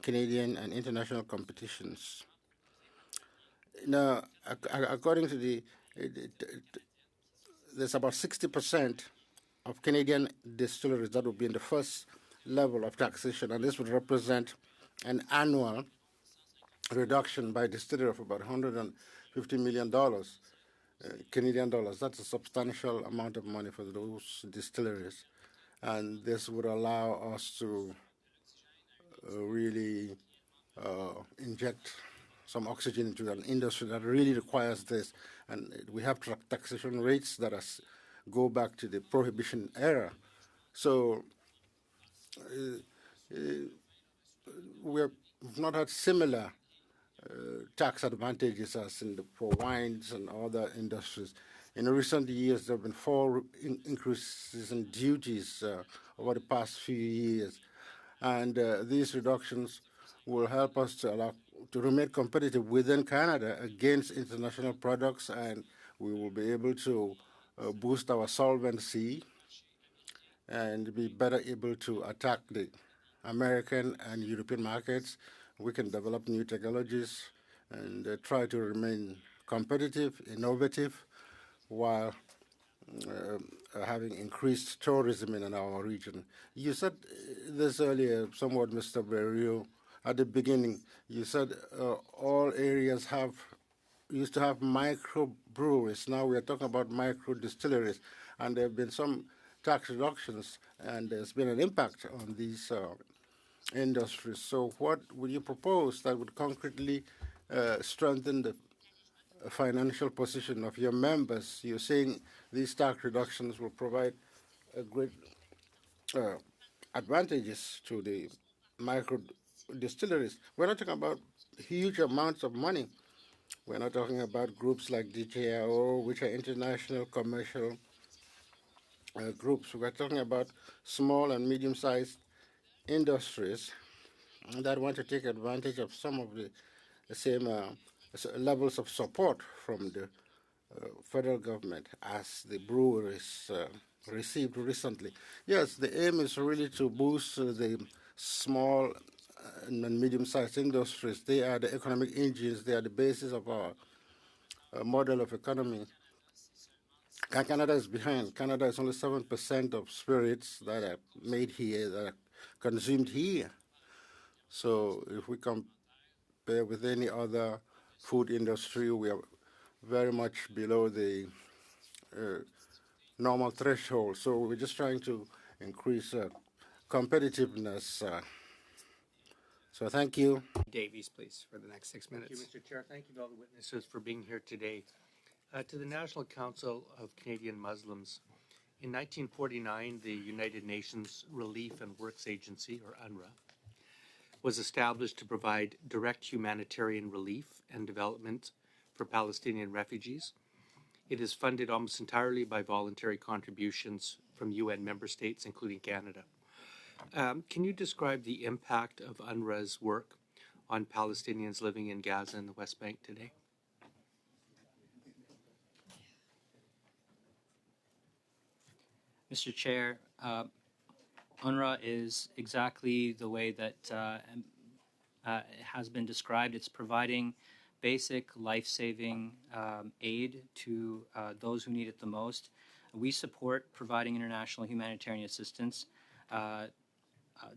Canadian and international competitions. Now, according to there's about 60% of Canadian distilleries that would be in the first level of taxation, and this would represent an annual reduction by distillery of about $150 million Canadian dollars. That's a substantial amount of money for those distilleries, and this would allow us to really inject some oxygen into an industry that really requires this. And we have taxation rates that go back to the Prohibition era. So we've not had similar tax advantages as for wines and other industries. In recent years, there have been 4 increases in duties over the past few years. And these reductions will help us to remain competitive within Canada against international products, and we will be able to boost our solvency and be better able to attack the American and European markets. We can develop new technologies and try to remain competitive, innovative, while having increased tourism in our region. You said this earlier, somewhat, Mr. Berrio, at the beginning. You said all areas used to have micro breweries. Now we are talking about micro distilleries, and there have been some tax reductions, and there's been an impact on these industries. So what would you propose that would concretely strengthen the financial position of your members? You're saying these tax reductions will provide a great advantages to the micro distilleries. We're not talking about huge amounts of money. We're not talking about groups like DJIO, which are international commercial groups. We're talking about small and medium-sized industries that want to take advantage of some of the same levels of support from the federal government as the breweries received recently. Yes, the aim is really to boost the small and medium-sized industries. They are the economic engines. They are the basis of our model of economy. Canada is behind. Canada is only 7% of spirits that are made here, that are consumed here. So if we compare with any other food industry, we are very much below the normal threshold. So we're just trying to increase competitiveness. So thank you. Davies, please, for the next 6 minutes. Thank you, Mr. Chair. Thank you to all the witnesses for being here today. To the National Council of Canadian Muslims, in 1949, the United Nations Relief and Works Agency, or UNRWA, was established to provide direct humanitarian relief and development for Palestinian refugees. It is funded almost entirely by voluntary contributions from UN member states, including Canada. Can you describe the impact of UNRWA's work on Palestinians living in Gaza and the West Bank today? Mr. Chair, UNRWA is exactly the way that it has been described. It's providing basic life-saving aid to those who need it the most. We support providing international humanitarian assistance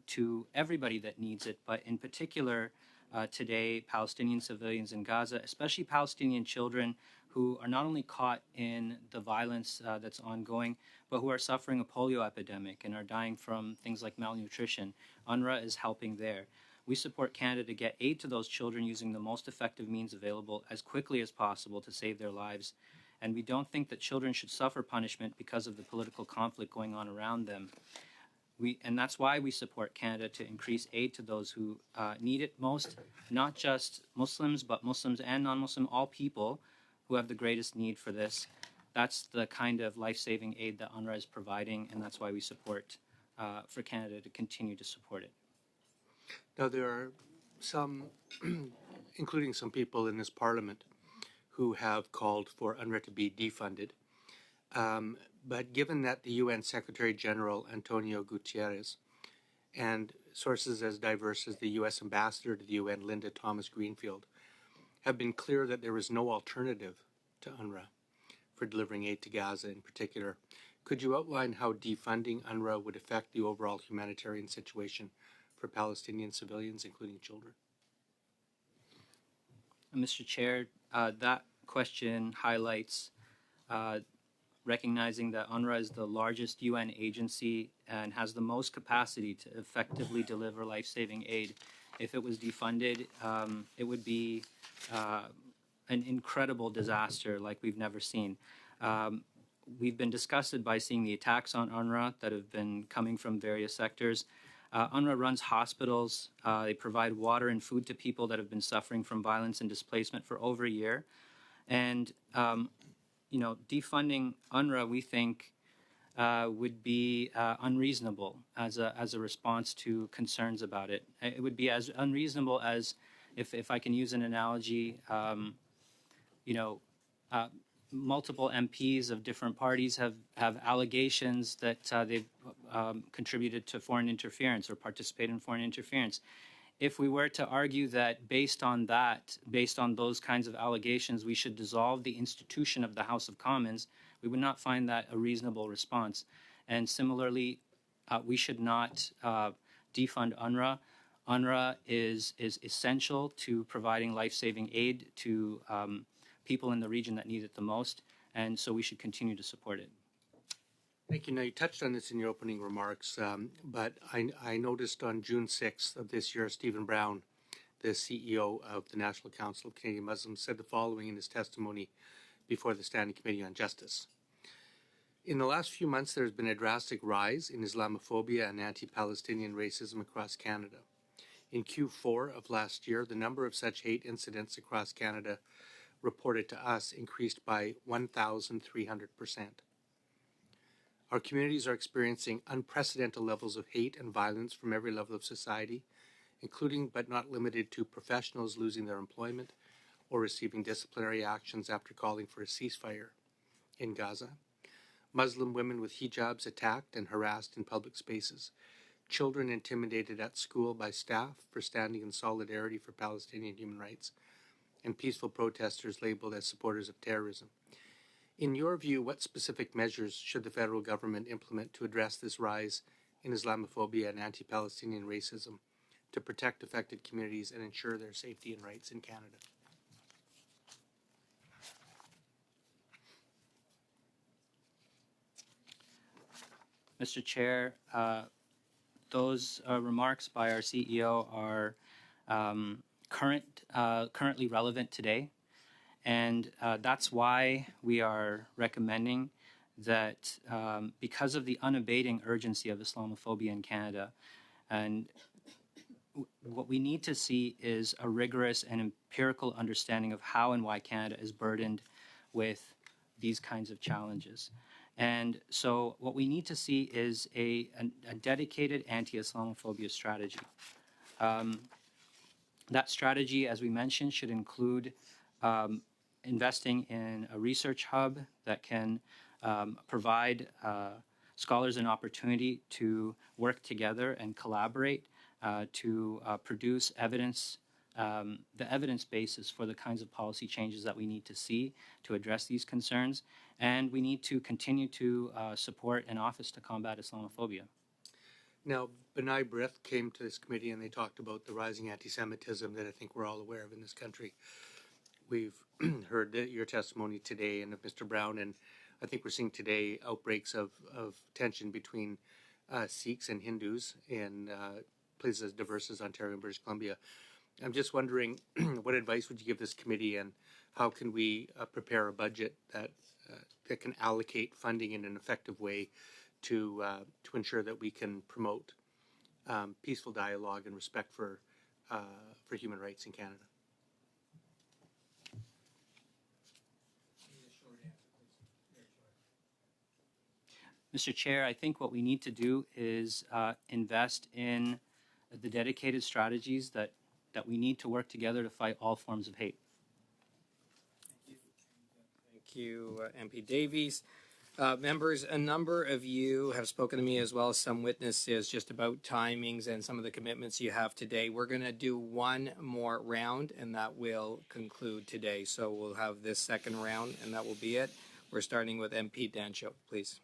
to everybody that needs it, but in particular today, Palestinian civilians in Gaza, especially Palestinian children who are not only caught in the violence that's ongoing, but who are suffering a polio epidemic and are dying from things like malnutrition. UNRWA is helping there. We support Canada to get aid to those children using the most effective means available as quickly as possible to save their lives. And we don't think that children should suffer punishment because of the political conflict going on around them. And that's why we support Canada to increase aid to those who need it most, not just Muslims, but Muslims and non-Muslim, all people who have the greatest need for this. That's the kind of life-saving aid that UNRWA is providing, and that's why we support for Canada to continue to support it. Now, there are some, including some people in this Parliament, who have called for UNRWA to be defunded. But given that the UN Secretary General Antonio Guterres and sources as diverse as the U.S. Ambassador to the UN, Linda Thomas Greenfield, have been clear that there is no alternative to UNRWA for delivering aid to Gaza in particular, could you outline how defunding UNRWA would affect the overall humanitarian situation for Palestinian civilians, including children? Mr. Chair, that question highlights recognizing that UNRWA is the largest UN agency and has the most capacity to effectively deliver life-saving aid. If it was defunded, it would be an incredible disaster like we've never seen. We've been disgusted by seeing the attacks on UNRWA that have been coming from various sectors. UNRWA runs hospitals. They provide water and food to people that have been suffering from violence and displacement for over a year. And defunding UNRWA, we think, would be unreasonable as a response to concerns about it. It would be as unreasonable as, if I can use an analogy, multiple MPs of different parties have allegations that they've contributed to foreign interference or participated in foreign interference. If we were to argue that based on those kinds of allegations, we should dissolve the institution of the House of Commons, we would not find that a reasonable response. And similarly, we should not defund UNRWA. UNRWA is essential to providing life-saving aid to people in the region that need it the most, and so we should continue to support it. Thank you. Now, you touched on this in your opening remarks, but I noticed on June 6th of this year, Stephen Brown, the CEO of the National Council of Canadian Muslims, said the following in his testimony before the Standing Committee on Justice. In the last few months, there has been a drastic rise in Islamophobia and anti-Palestinian racism across Canada. In Q4 of last year, the number of such hate incidents across Canada reported to us increased by 1,300%. Our communities are experiencing unprecedented levels of hate and violence from every level of society, including but not limited to professionals losing their employment or receiving disciplinary actions after calling for a ceasefire in Gaza, Muslim women with hijabs attacked and harassed in public spaces, children intimidated at school by staff for standing in solidarity for Palestinian human rights, and peaceful protesters labeled as supporters of terrorism. In your view, what specific measures should the federal government implement to address this rise in Islamophobia and anti-Palestinian racism to protect affected communities and ensure their safety and rights in Canada? Mr. Chair, those remarks by our CEO are currently relevant today, and that's why we are recommending that because of the unabating urgency of Islamophobia in Canada, and what we need to see is a rigorous and empirical understanding of how and why Canada is burdened with these kinds of challenges. And so what we need to see is a dedicated anti-Islamophobia strategy. That strategy, as we mentioned, should include investing in a research hub that can provide scholars an opportunity to work together and collaborate to produce evidence, the evidence basis for the kinds of policy changes that we need to see to address these concerns. And we need to continue to support an office to combat Islamophobia. Now, B'nai B'rith came to this committee and they talked about the rising anti-Semitism that I think we're all aware of in this country. We've heard your testimony today and of Mr. Brown, and I think we're seeing today outbreaks of tension between Sikhs and Hindus in places as diverse as Ontario and British Columbia. I'm just wondering, what advice would you give this committee, and how can we prepare a budget that can allocate funding in an effective way to ensure that we can promote peaceful dialogue and respect for human rights in Canada? Mr. Chair, I think what we need to do is invest in the dedicated strategies that we need to work together to fight all forms of hate. Thank you, MP Davies. Members, a number of you have spoken to me, as well as some witnesses, just about timings and some of the commitments you have today. We're going to do one more round, and that will conclude today. So we'll have this second round, and that will be it. We're starting with MP Dancho, please.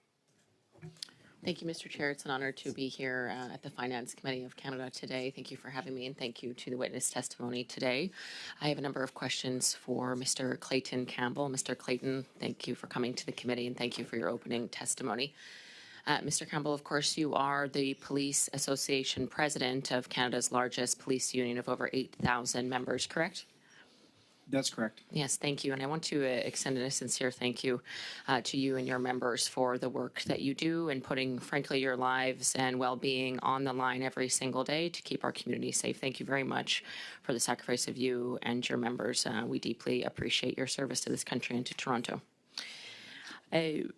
Thank you, Mr. Chair. It's an honor to be here at the Finance Committee of Canada today. Thank you for having me, and thank you to the witness testimony today. I have a number of questions for Mr. Clayton Campbell. Mr. Clayton, thank you for coming to the committee, and thank you for your opening testimony. Mr. Campbell, of course, you are the Police Association President of Canada's largest police union of over 8,000 members, correct? That's correct. Yes, thank you. And I want to extend a sincere thank you to you and your members for the work that you do and putting, frankly, your lives and well-being on the line every single day to keep our community safe. Thank you very much for the sacrifice of you and your members. We deeply appreciate your service to this country and to Toronto.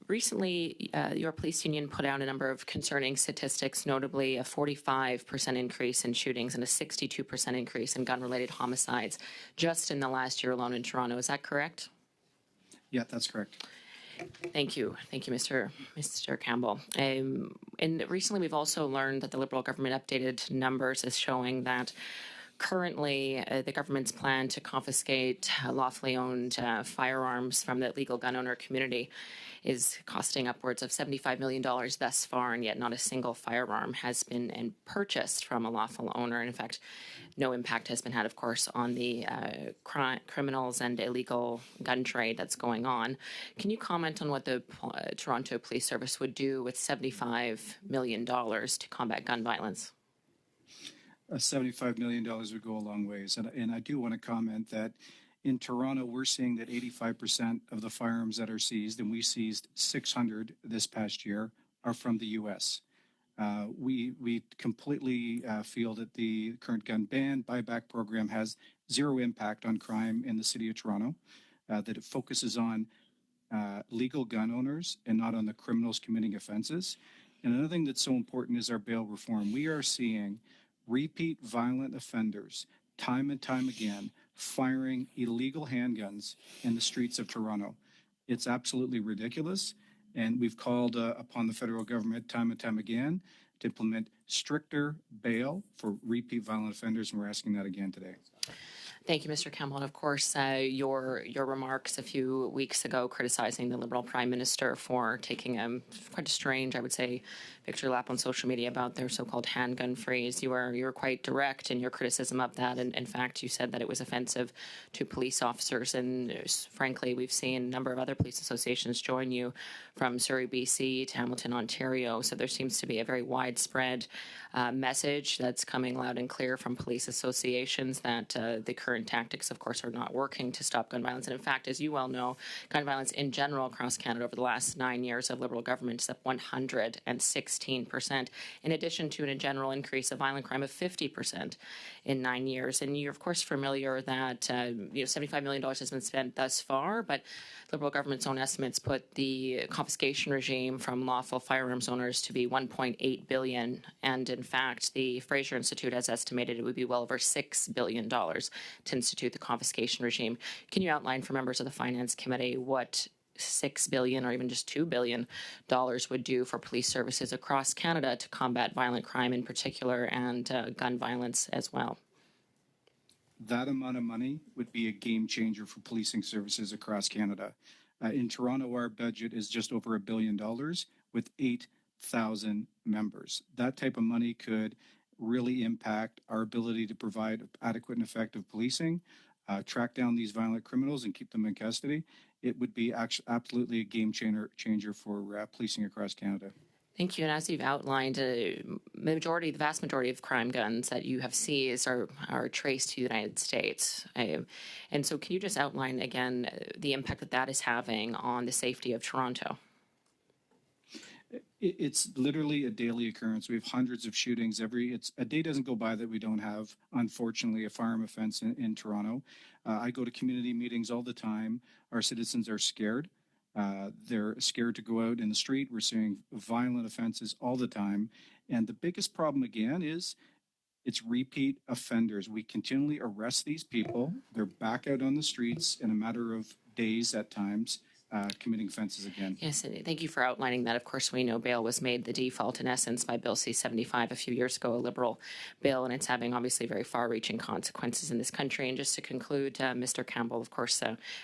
Recently, your police union put out a number of concerning statistics, notably a 45% increase in shootings and a 62% increase in gun-related homicides just in the last year alone in Toronto. Is that correct? Yeah, that's correct. Thank you. Thank you, Mr. Campbell. And recently, we've also learned that the Liberal government updated numbers is showing that currently, the government's plan to confiscate lawfully owned firearms from the legal gun owner community is costing upwards of $75 million thus far, and yet not a single firearm has been purchased from a lawful owner. And in fact, no impact has been had, of course, on the criminals and illegal gun trade that's going on. Can you comment on what the Toronto Police Service would do with $75 million to combat gun violence? $75 million would go a long ways. And I do want to comment that in Toronto, we're seeing that 85% of the firearms that are seized, and we seized 600 this past year, are from the U.S. We completely feel that the current gun ban buyback program has zero impact on crime in the city of Toronto, that it focuses on legal gun owners and not on the criminals committing offenses. And another thing that's so important is our bail reform. We are seeing repeat violent offenders time and time again firing illegal handguns in the streets of Toronto. It's absolutely ridiculous, and we've called upon the federal government time and time again to implement stricter bail for repeat violent offenders, and we're asking that again today. Thank you, Mr. Campbell. And of course, your remarks a few weeks ago criticizing the Liberal Prime Minister for taking quite a strange, I would say, victory lap on social media about their so-called handgun freeze. You were quite direct in your criticism of that, and in fact, you said that it was offensive to police officers. And frankly, we've seen a number of other police associations join you, from Surrey, BC to Hamilton, Ontario. So there seems to be a very widespread message that's coming loud and clear from police associations that the current tactics, of course, are not working to stop gun violence. And in fact, as you well know, gun violence in general across Canada over the last 9 years of Liberal government is up 116%, in addition to a general increase of violent crime of 50% in 9 years. And you're, of course, familiar that $75 million has been spent thus far, but Liberal government's own estimates put the confiscation regime from lawful firearms owners to be $1.8 billion. And in fact, the Fraser Institute has estimated it would be well over $6 billion to institute the confiscation regime. Can you outline for members of the Finance Committee what $6 billion or even just $2 billion would do for police services across Canada to combat violent crime in particular and gun violence as well? That amount of money would be a game changer for policing services across Canada. In Toronto, our budget is just over $1 billion with 8,000 members. That type of money could really impact our ability to provide adequate and effective policing, track down these violent criminals and keep them in custody. It would be absolutely a game changer for policing across Canada. Thank you. And as you've outlined, the vast majority of crime guns that you have seized are traced to the United States. And so can you just outline again the impact that is having on the safety of Toronto? It's literally a daily occurrence. We have hundreds of shootings a day doesn't go by that we don't have, unfortunately, a firearm offense in Toronto. I go to community meetings all the time. Our citizens are scared. They're scared to go out in the street. We're seeing violent offenses all the time. And the biggest problem, again, is it's repeat offenders. We continually arrest these people. They're back out on the streets in a matter of days at times, committing offenses again. Yes, thank you for outlining that. Of course, we know bail was made the default, in essence, by Bill C-75 a few years ago, a Liberal bill, and it's having obviously very far-reaching consequences in this country. And just to conclude, Mr. Campbell, of course,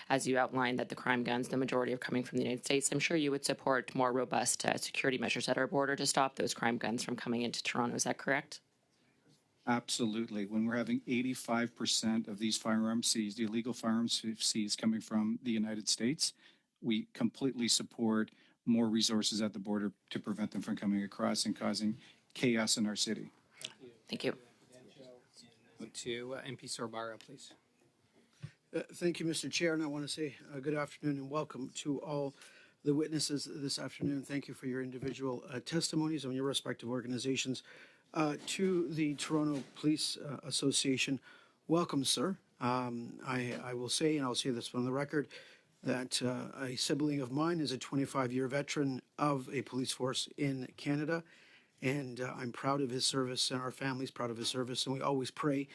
as you outlined that the crime guns, the majority are coming from the United States, I'm sure you would support more robust security measures at our border to stop those crime guns from coming into Toronto. Is that correct? Absolutely. When we're having 85% of these firearms seized, the illegal firearms seized coming from the United States, we completely support more resources at the border to prevent them from coming across and causing chaos in our city. Thank you. To MP Sorbara, please. Thank you, Mr. Chair, and I want to say good afternoon and welcome to all the witnesses this afternoon. Thank you for your individual testimonies on your respective organizations. To the Toronto Police Association, welcome, sir. I will say, and I'll say this on the record, that a sibling of mine is a 25-year veteran of a police force in Canada, and I'm proud of his service, and our family's proud of his service, and we always pray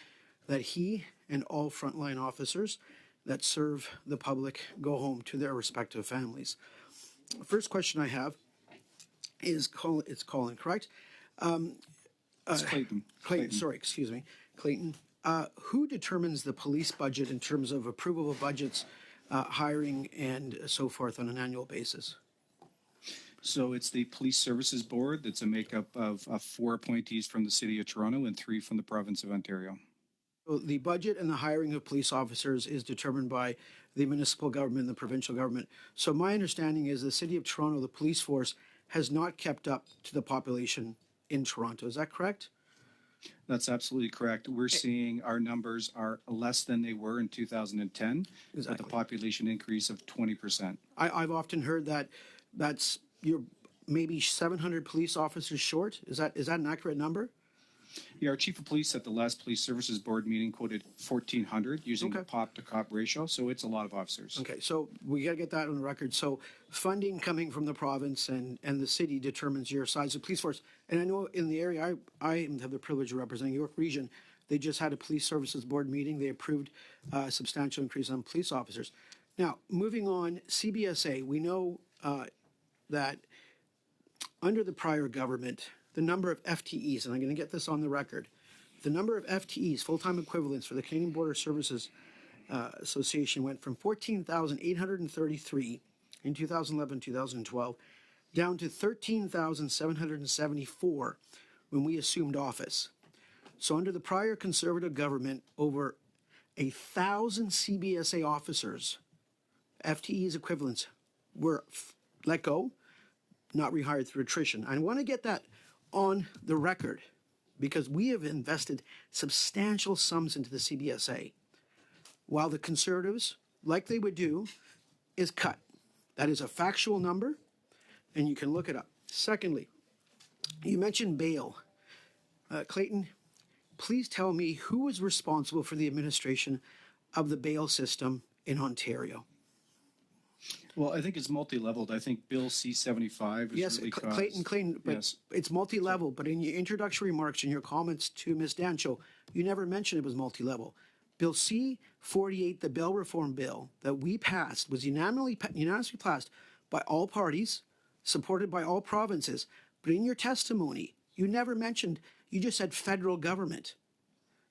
that he and all frontline officers that serve the public go home to their respective families. First question I have is it's Colin, correct? It's Clayton. Clayton, sorry, excuse me. Clayton, who determines the police budget in terms of approval of budgets, hiring, and so forth on an annual basis? So it's the Police Services Board. That's a makeup of 4 appointees from the City of Toronto and 3 from the Province of Ontario. So the budget and the hiring of police officers is determined by the municipal government and the provincial government. So my understanding is the City of Toronto, the police force, has not kept up to the population in Toronto. Is that correct? That's absolutely correct. We're seeing our numbers are less than they were in 2010, with a population increase of 20%. I've often heard that you're maybe 700 police officers short. Is that an accurate number? Yeah, our chief of police at the last Police Services Board meeting quoted 1,400 using the POP to COP ratio, so it's a lot of officers. Okay, so we got to get that on the record. So funding coming from the province and the city determines your size of police force. And I know in the area I have the privilege of representing, York Region, they just had a Police Services Board meeting. They approved a substantial increase on police officers. Now, moving on, CBSA, we know that under the prior government, the number of FTEs, and I'm going to get this on the record, the number of FTEs, full-time equivalents, for the Canadian Border Services Association went from 14,833 in 2011-2012 down to 13,774 when we assumed office. So under the prior Conservative government, over 1,000 CBSA officers, FTEs equivalents, were let go, not rehired through attrition. I want to get that on the record because we have invested substantial sums into the CBSA, while the Conservatives, like they would do, is cut. That is a factual number, and you can look it up. Secondly, you mentioned bail. Clayton, please tell me who is responsible for the administration of the bail system in Ontario. Well, I think it's multi-leveled. I think Bill C-75 is Yes, really Clayton, but yes. it's multi-level. But in your introductory remarks and your comments to Ms. Dancho, you never mentioned it was multi-level. Bill C-48, the bail reform bill that we passed, was unanimously passed by all parties, supported by all provinces. But in your testimony, you never mentioned, you just said federal government.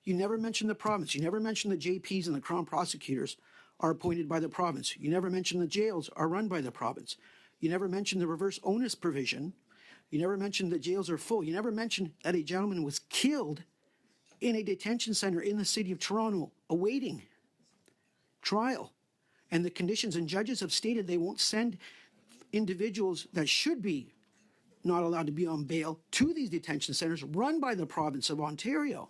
You never mentioned the province. You never mentioned the JPs and the Crown prosecutors are appointed by the province. You never mentioned the jails are run by the province. You never mentioned the reverse onus provision. You never mentioned the jails are full. You never mentioned that a gentleman was killed in a detention center in the city of Toronto awaiting trial. And the conditions, and judges have stated they won't send individuals that should be not allowed to be on bail to these detention centers run by the province of Ontario.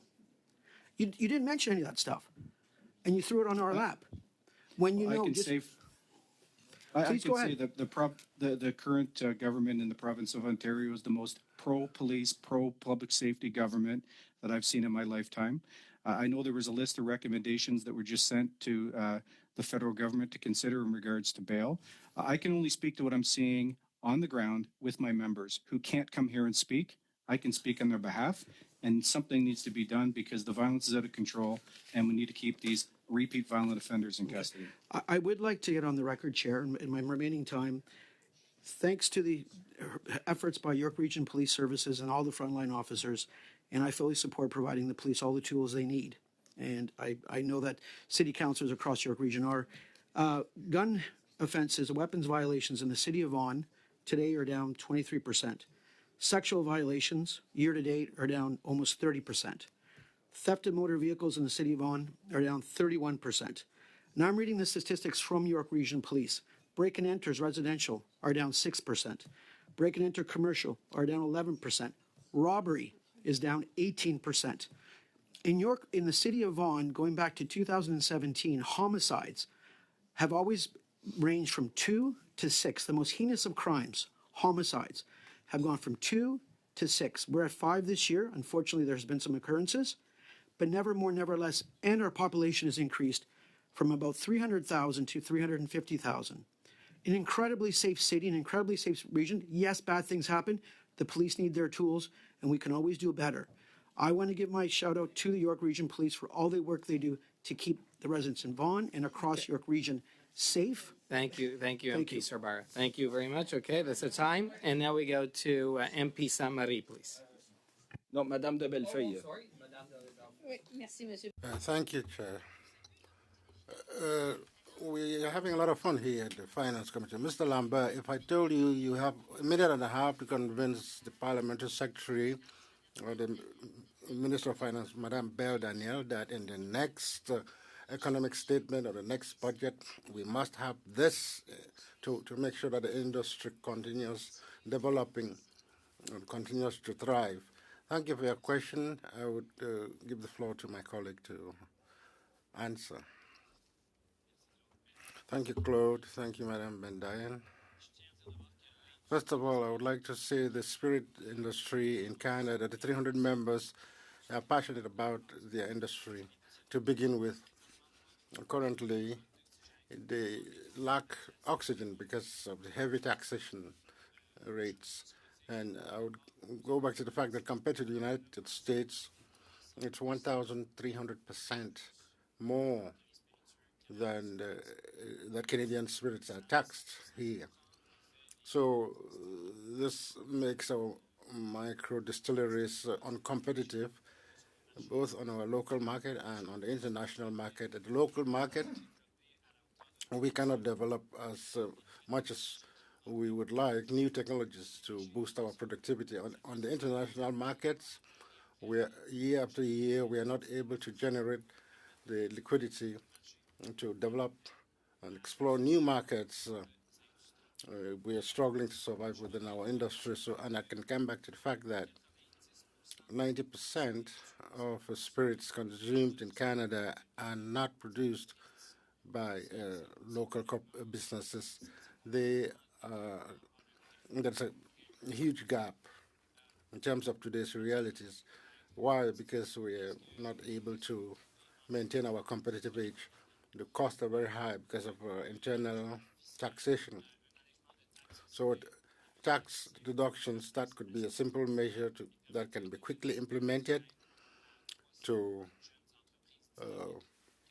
You didn't mention any of that stuff. And you threw it on our lap. When you know, I can say that the current government in the province of Ontario is the most pro-police, pro-public safety government that I've seen in my lifetime. I know there was a list of recommendations that were just sent to the federal government to consider in regards to bail. I can only speak to what I'm seeing on the ground with my members who can't come here and speak. I can speak on their behalf, and something needs to be done because the violence is out of control, and we need to keep these repeat violent offenders in custody. I would like to get on the record, Chair, in my remaining time, thanks to the efforts by York Region Police Services and all the frontline officers, and I fully support providing the police all the tools they need. And I know that city councilors across York Region are. Gun offenses, weapons violations in the city of Vaughan today are down 23%. Sexual violations year to date are down almost 30%. Theft of motor vehicles in the city of Vaughan are down 31%. Now I'm reading the statistics from York Region Police. Break and enters residential are down 6%. Break and enter commercial are down 11%. Robbery is down 18%. In the city of Vaughan, going back to 2017, homicides have always ranged from 2 to 6. The most heinous of crimes, homicides, have gone from 2 to 6. We're at 5 this year. Unfortunately, there's been some occurrences, but never more, never less. And our population has increased from about 300,000 to 350,000. An incredibly safe city, an incredibly safe region. Yes, bad things happen. The police need their tools, and we can always do better. I want to give my shout out to the York Region Police for all the work they do to keep the residents in Vaughan and across York Region safe. Thank you, MP Sarbara. Thank you very much. Okay, that's the time. And now we go to MP Saint-Marie, please. No, Madame de Bellefeuille. Sorry, Madame de Merci, Thank you, Chair. We are having a lot of fun here at the Finance Committee. Mr. Lambert, if I told you you have a minute and a half to convince the Parliamentary Secretary or the Minister of Finance, Madame Belle Danielle, that in the next economic statement or the next budget, we must have this to make sure that the industry continues developing and continues to thrive. Thank you for your question. I would give the floor to my colleague to answer. Thank you, Claude. Thank you, Madam Bendayan. First of all, I would like to say the spirit industry in Canada, the 300 members are passionate about their industry to begin with. Currently, they lack oxygen because of the heavy taxation rates. And I would go back to the fact that compared to the United States, it's 1,300% more than that Canadian spirits are taxed here. So this makes our micro distilleries uncompetitive both on our local market and on the international market. At the local market, we cannot develop as much as we would like new technologies to boost our productivity. On the international markets, year after year, we are not able to generate the liquidity to develop and explore new markets. We are struggling to survive within our industry. So, and I can come back to the fact that 90% of spirits consumed in Canada are not produced by local businesses. There's a huge gap in terms of today's realities. Why? Because we are not able to maintain our competitive edge. The costs are very high because of internal taxation. So tax deductions, that could be a simple measure that can be quickly implemented to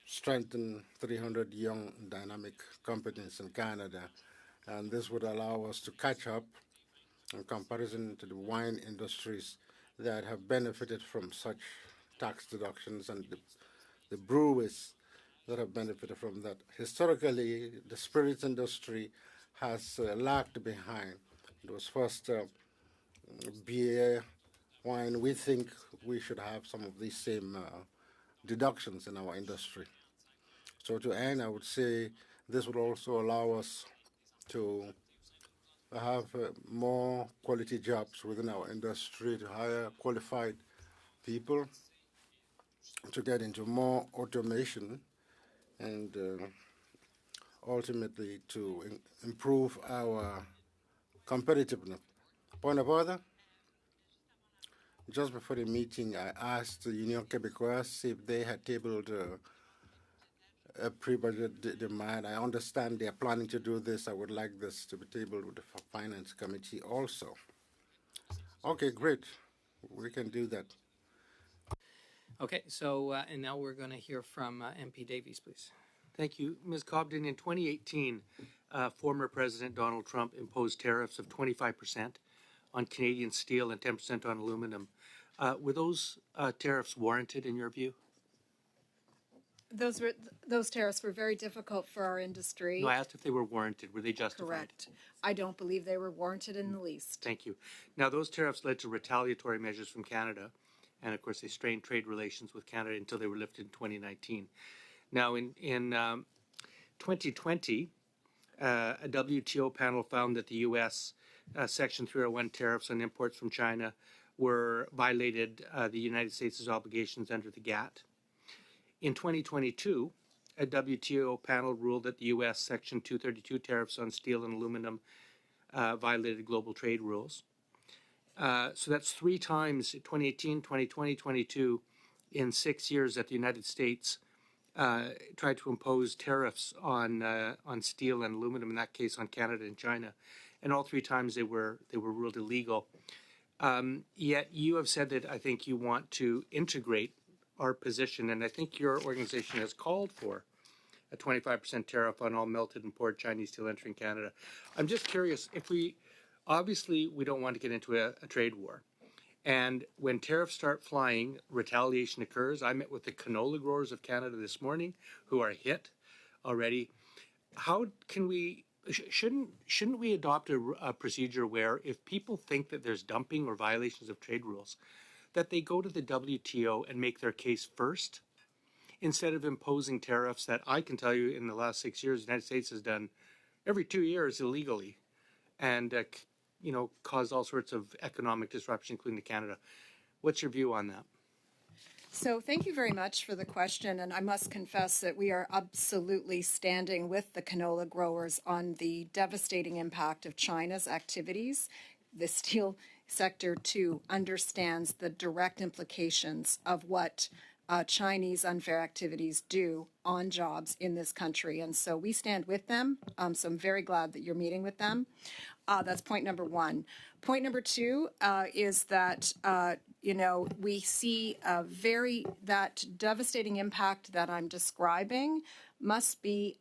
strengthen 300 young dynamic companies in Canada. And this would allow us to catch up in comparison to the wine industries that have benefited from such tax deductions and the breweries that have benefited from that. Historically, the spirits industry has lagged behind. It was first beer, wine. We think we should have some of these same deductions in our industry. So to end, I would say this would also allow us to have more quality jobs within our industry, to hire qualified people, to get into more automation, and ultimately to improve our competitiveness. Point of order? Just before the meeting, I asked the Union Québécoise if they had tabled a pre-budget demand. I understand they are planning to do this. I would like this to be tabled with the Finance Committee also. Okay, great. We can do that. Okay, so, and now we're going to hear from MP Davies, please. Thank you. Ms. Cobden, in 2018, former President Donald Trump imposed tariffs of 25% on Canadian steel and 10% on aluminum. Were those tariffs warranted in your view? Those tariffs were very difficult for our industry. No, I asked if they were warranted. Were they justified? Correct. I don't believe they were warranted in the least. Thank you. Now, those tariffs led to retaliatory measures from Canada, and of course, they strained trade relations with Canada until they were lifted in 2019. Now, in 2020, a WTO panel found that the U.S. Section 301 tariffs on imports from China violated the United States' obligations under the GATT. In 2022, a WTO panel ruled that the U.S. Section 232 tariffs on steel and aluminum violated global trade rules. So that's 3 times, 2018, 2020, 22, in 6 years that the United States tried to impose tariffs on steel and aluminum, in that case on Canada and China. And all 3 times they were ruled illegal. Yet you have said that I think you want to integrate our position, and I think your organization has called for a 25% tariff on all melted and poured Chinese steel entering Canada. I'm just curious, obviously we don't want to get into a trade war. And when tariffs start flying, retaliation occurs. I met with the canola growers of Canada this morning who are hit already. How can we, shouldn't we adopt a procedure where if people think that there's dumping or violations of trade rules, that they go to the WTO and make their case first, instead of imposing tariffs that I can tell you in the last 6 years, the United States has done every 2 years illegally and, caused all sorts of economic disruption, including to Canada. What's your view on that? So thank you very much for the question, and I must confess that we are absolutely standing with the canola growers on the devastating impact of China's activities. The steel sector, too, understands the direct implications of what Chinese unfair activities do on jobs in this country. And so we stand with them. So I'm very glad that you're meeting with them. That's point number 1. Point number 2 is that, we see that devastating impact that I'm describing must be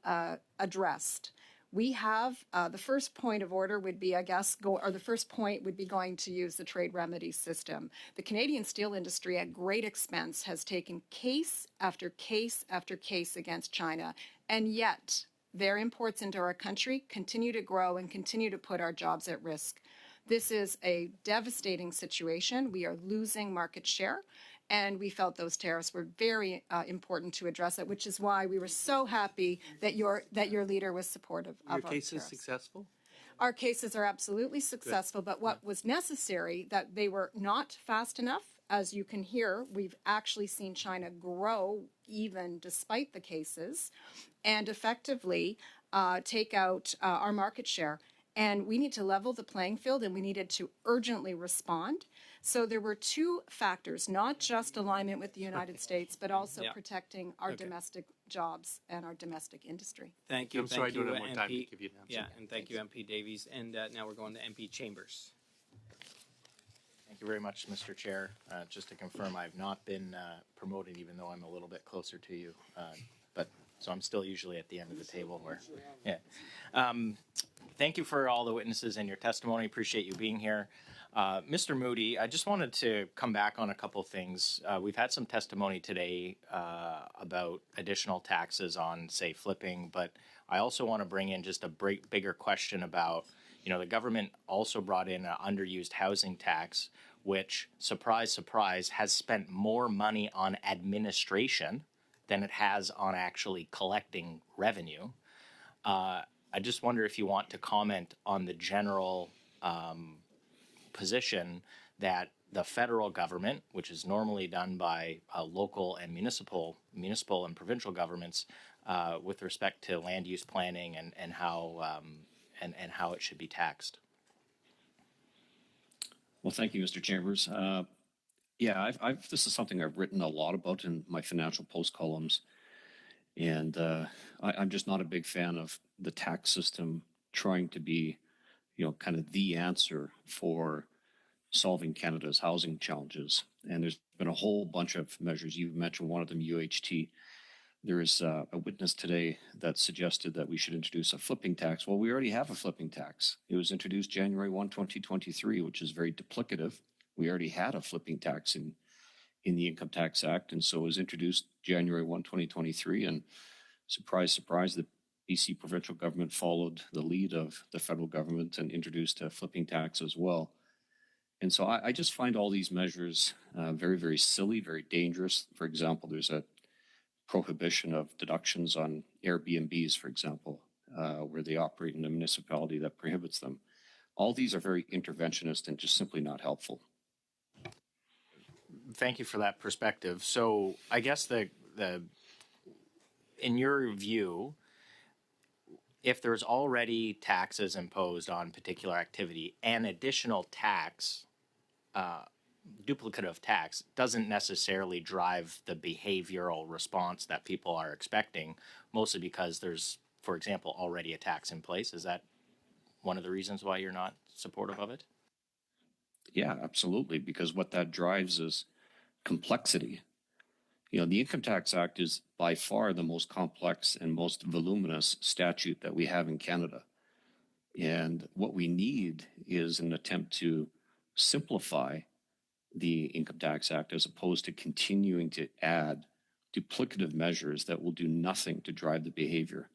addressed. We have the first point of order would be, I guess, the first point would be going to use the trade remedy system. The Canadian steel industry, at great expense, has taken case after case after case against China, and yet their imports into our country continue to grow and continue to put our jobs at risk. This is a devastating situation. We are losing market share, and we felt those tariffs were very important to address it, which is why we were so happy that your leader was supportive of Your our case is tariffs. successful? Our cases are absolutely successful, but what was necessary, that they were not fast enough. As you can hear, we've actually seen China grow even despite the cases and effectively take out our market share. And we need to level the playing field, and we needed to urgently respond. So there were two factors, not just alignment with the United States, but also protecting our domestic jobs and our domestic industry. Thank you. I'm sorry I don't have more MP. time to give you an answer. Yeah, and thank you, MP Davies. And now we're going to MP Chambers. Thank you very much, Mr. Chair. Just to confirm, I've not been promoted, even though I'm a little bit closer to you. So I'm still usually at the end of the table. Thank you for all the witnesses and your testimony. Appreciate you being here. Mr. Moody, I just wanted to come back on a couple things. We've had some testimony today about additional taxes on, say, flipping, but I also want to bring in just a bigger question about, the government also brought in an underused housing tax, which, surprise, surprise, has spent more money on administration than it has on actually collecting revenue. I just wonder if you want to comment on the general position that the federal government, which is normally done by local and municipal and provincial governments, with respect to land use planning and how it should be taxed. Well, thank you, Mr. Chambers. This is something I've written a lot about in my Financial Post columns, and I'm just not a big fan of the tax system trying to be, kind of the answer for solving Canada's housing challenges. And there's been a whole bunch of measures. You mentioned one of them, UHT. There is a witness today that suggested that we should introduce a flipping tax. Well, we already have a flipping tax. It was introduced January 1, 2023, which is very duplicative. We already had a flipping tax in the Income Tax Act, and so it was introduced January 1, 2023. And surprise, surprise, the BC provincial government followed the lead of the federal government and introduced a flipping tax as well. And so I just find all these measures very, very silly, very dangerous. For example, there's a prohibition of deductions on Airbnbs, for example, where they operate in a municipality that prohibits them. All these are very interventionist and just simply not helpful. Thank you for that perspective. So I guess in your view, if there's already taxes imposed on particular activity, an additional tax, duplicative tax, doesn't necessarily drive the behavioral response that people are expecting, mostly because there's, for example, already a tax in place. Is that one of the reasons why you're not supportive of it? Yeah, absolutely, because what that drives is complexity. The Income Tax Act is by far the most complex and most voluminous statute that we have in Canada. And what we need is an attempt to simplify the Income Tax Act as opposed to continuing to add duplicative measures that will do nothing to drive the behavior.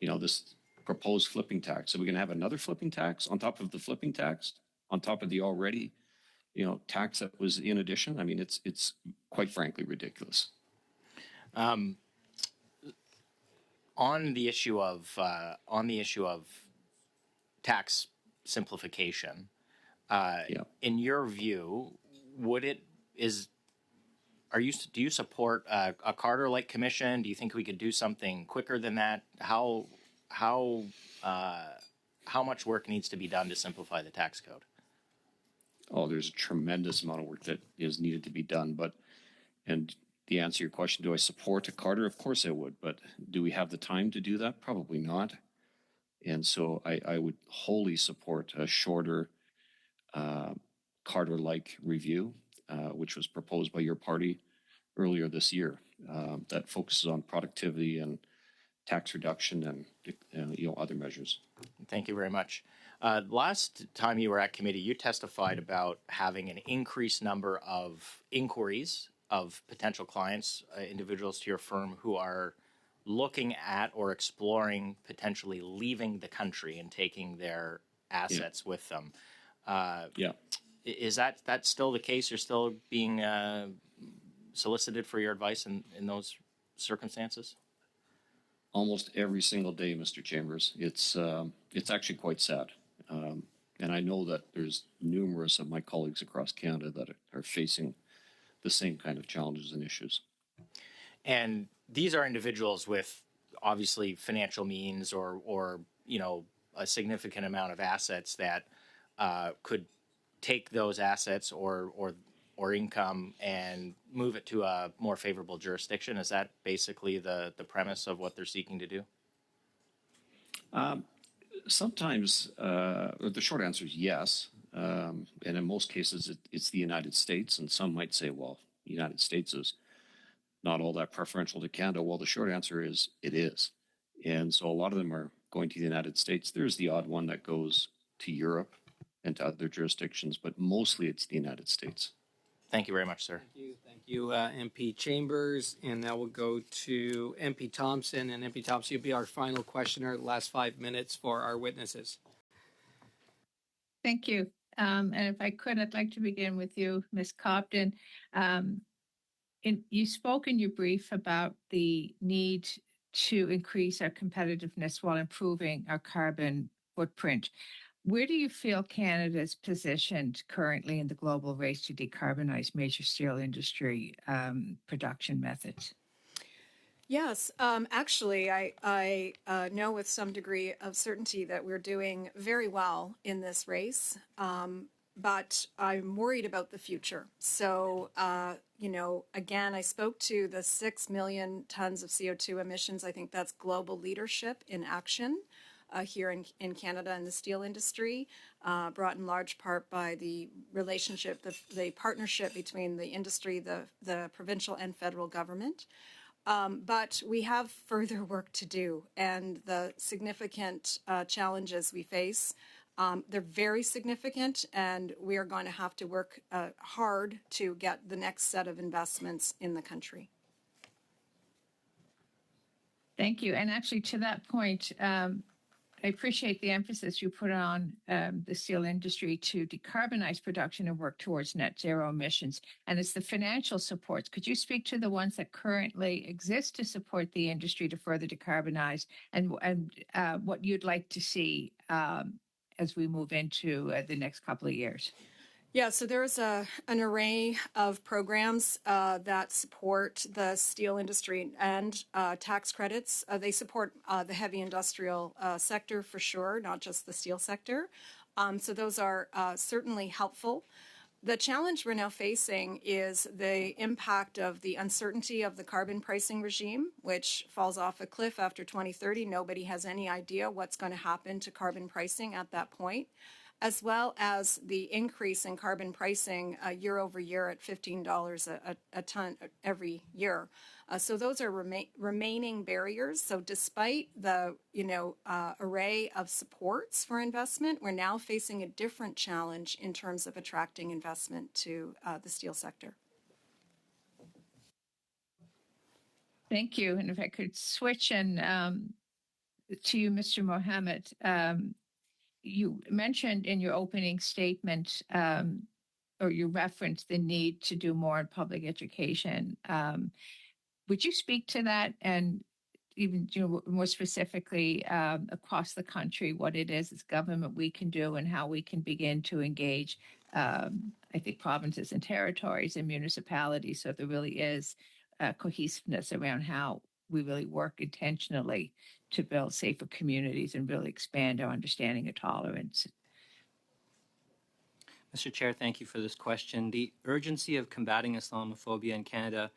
This proposed flipping tax. So we're going to have another flipping tax on top of the flipping tax, on top of the already tax that was in addition. I mean, it's quite frankly ridiculous. On the issue of tax simplification, in your view, do you support a Carter-like commission? Do you think we could do something quicker than that? How much work needs to be done to simplify the tax code? Oh, there's a tremendous amount of work that is needed to be done. And the answer to your question, do I support a Carter? Of course I would. But do we have the time to do that? Probably not. And so I would wholly support a shorter Carter-like review, which was proposed by your party earlier this year, that focuses on productivity and tax reduction and other measures. Thank you very much. Last time you were at committee, you testified about having an increased number of inquiries of potential clients, individuals to your firm who are looking at or exploring potentially leaving the country and taking their assets with them. Yeah. Is that still the case? You're still being solicited for your advice in those circumstances? Almost every single day, Mr. Chambers. It's actually quite sad. And I know that there's numerous of my colleagues across Canada that are facing the same kind of challenges and issues. And these are individuals with obviously financial means or a significant amount of assets that could take those assets or income and move it to a more favorable jurisdiction. Is that basically the premise of what they're seeking to do? Sometimes, the short answer is yes. And in most cases, it's the United States. And some might say, well, the United States is not all that preferential to Canada. Well, the short answer is it is. And so a lot of them are going to the United States. There's the odd one that goes to Europe and to other jurisdictions, but mostly it's the United States. Thank you very much, sir. Thank you, MP Chambers. And now we'll go to MP Thompson. And MP Thompson, you'll be our final questioner, the last 5 minutes for our witnesses. Thank you. And if I could, I'd like to begin with you, Ms. Cobden. You spoke in your brief about the need to increase our competitiveness while improving our carbon footprint. Where do you feel Canada is positioned currently in the global race to decarbonize major steel industry production methods? Yes, actually, I know with some degree of certainty that we're doing very well in this race, but I'm worried about the future. So, again, I spoke to the 6 million tons of CO2 emissions. I think that's global leadership in action. Here in Canada in the steel industry, brought in large part by the relationship, the partnership between the industry, the provincial and federal government. But we have further work to do, and the significant challenges we face, they're very significant, and we are going to have to work hard to get the next set of investments in the country. Thank you. And actually, to that point, I appreciate the emphasis you put on the steel industry to decarbonize production and work towards net zero emissions. And it's the financial supports. Could you speak to the ones that currently exist to support the industry to further decarbonize and what you'd like to see as we move into the next couple of years? Yeah, so there's an array of programs that support the steel industry and tax credits. They support the heavy industrial sector for sure, not just the steel sector. So those are certainly helpful. The challenge we're now facing is the impact of the uncertainty of the carbon pricing regime, which falls off a cliff after 2030. Nobody has any idea what's going to happen to carbon pricing at that point, as well as the increase in carbon pricing year over year at $15 a ton every year. So those are remaining barriers. So despite the array of supports for investment, we're now facing a different challenge in terms of attracting investment to the steel sector. Thank you. And if I could switch and to you, Mr. Mohammed. You mentioned in your opening statement, or you referenced the need to do more in public education. Would you speak to that, and even more specifically across the country, what it is as government we can do and how we can begin to engage, I think, provinces and territories and municipalities, so there really is cohesiveness around how we really work intentionally to build safer communities and really expand our understanding of tolerance. Mr. Chair, thank you for this question. The urgency of combating Islamophobia in Canada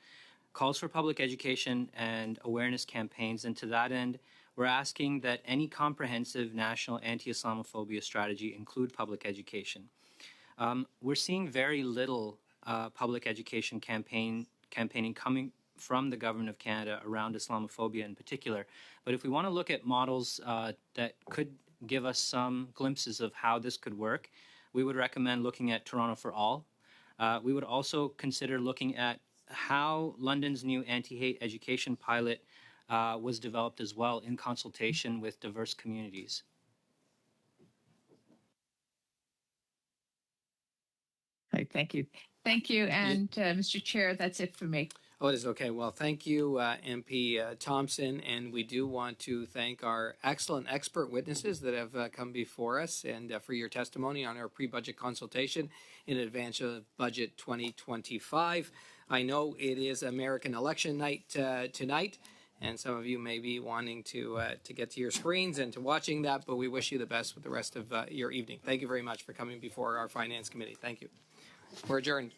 calls for public education and awareness campaigns, and to that end, we're asking that any comprehensive national anti-Islamophobia strategy include public education. We're seeing very little public education campaigning coming from the Government of Canada around Islamophobia in particular. But if we want to look at models that could give us some glimpses of how this could work, we would recommend looking at Toronto for All. We would also consider looking at how London's new anti-hate education pilot was developed as well in consultation with diverse communities. Okay, thank you. Thank you. And Mr. Chair, that's it for me. Oh, it is okay. Well, thank you, MP Thompson, and we do want to thank our excellent expert witnesses that have come before us and for your testimony on our pre-budget consultation in advance of Budget 2025. I know it is American election night tonight, and some of you may be wanting to get to your screens and to watching that, but we wish you the best with the rest of your evening. Thank you very much for coming before our Finance Committee. Thank you. We're adjourned.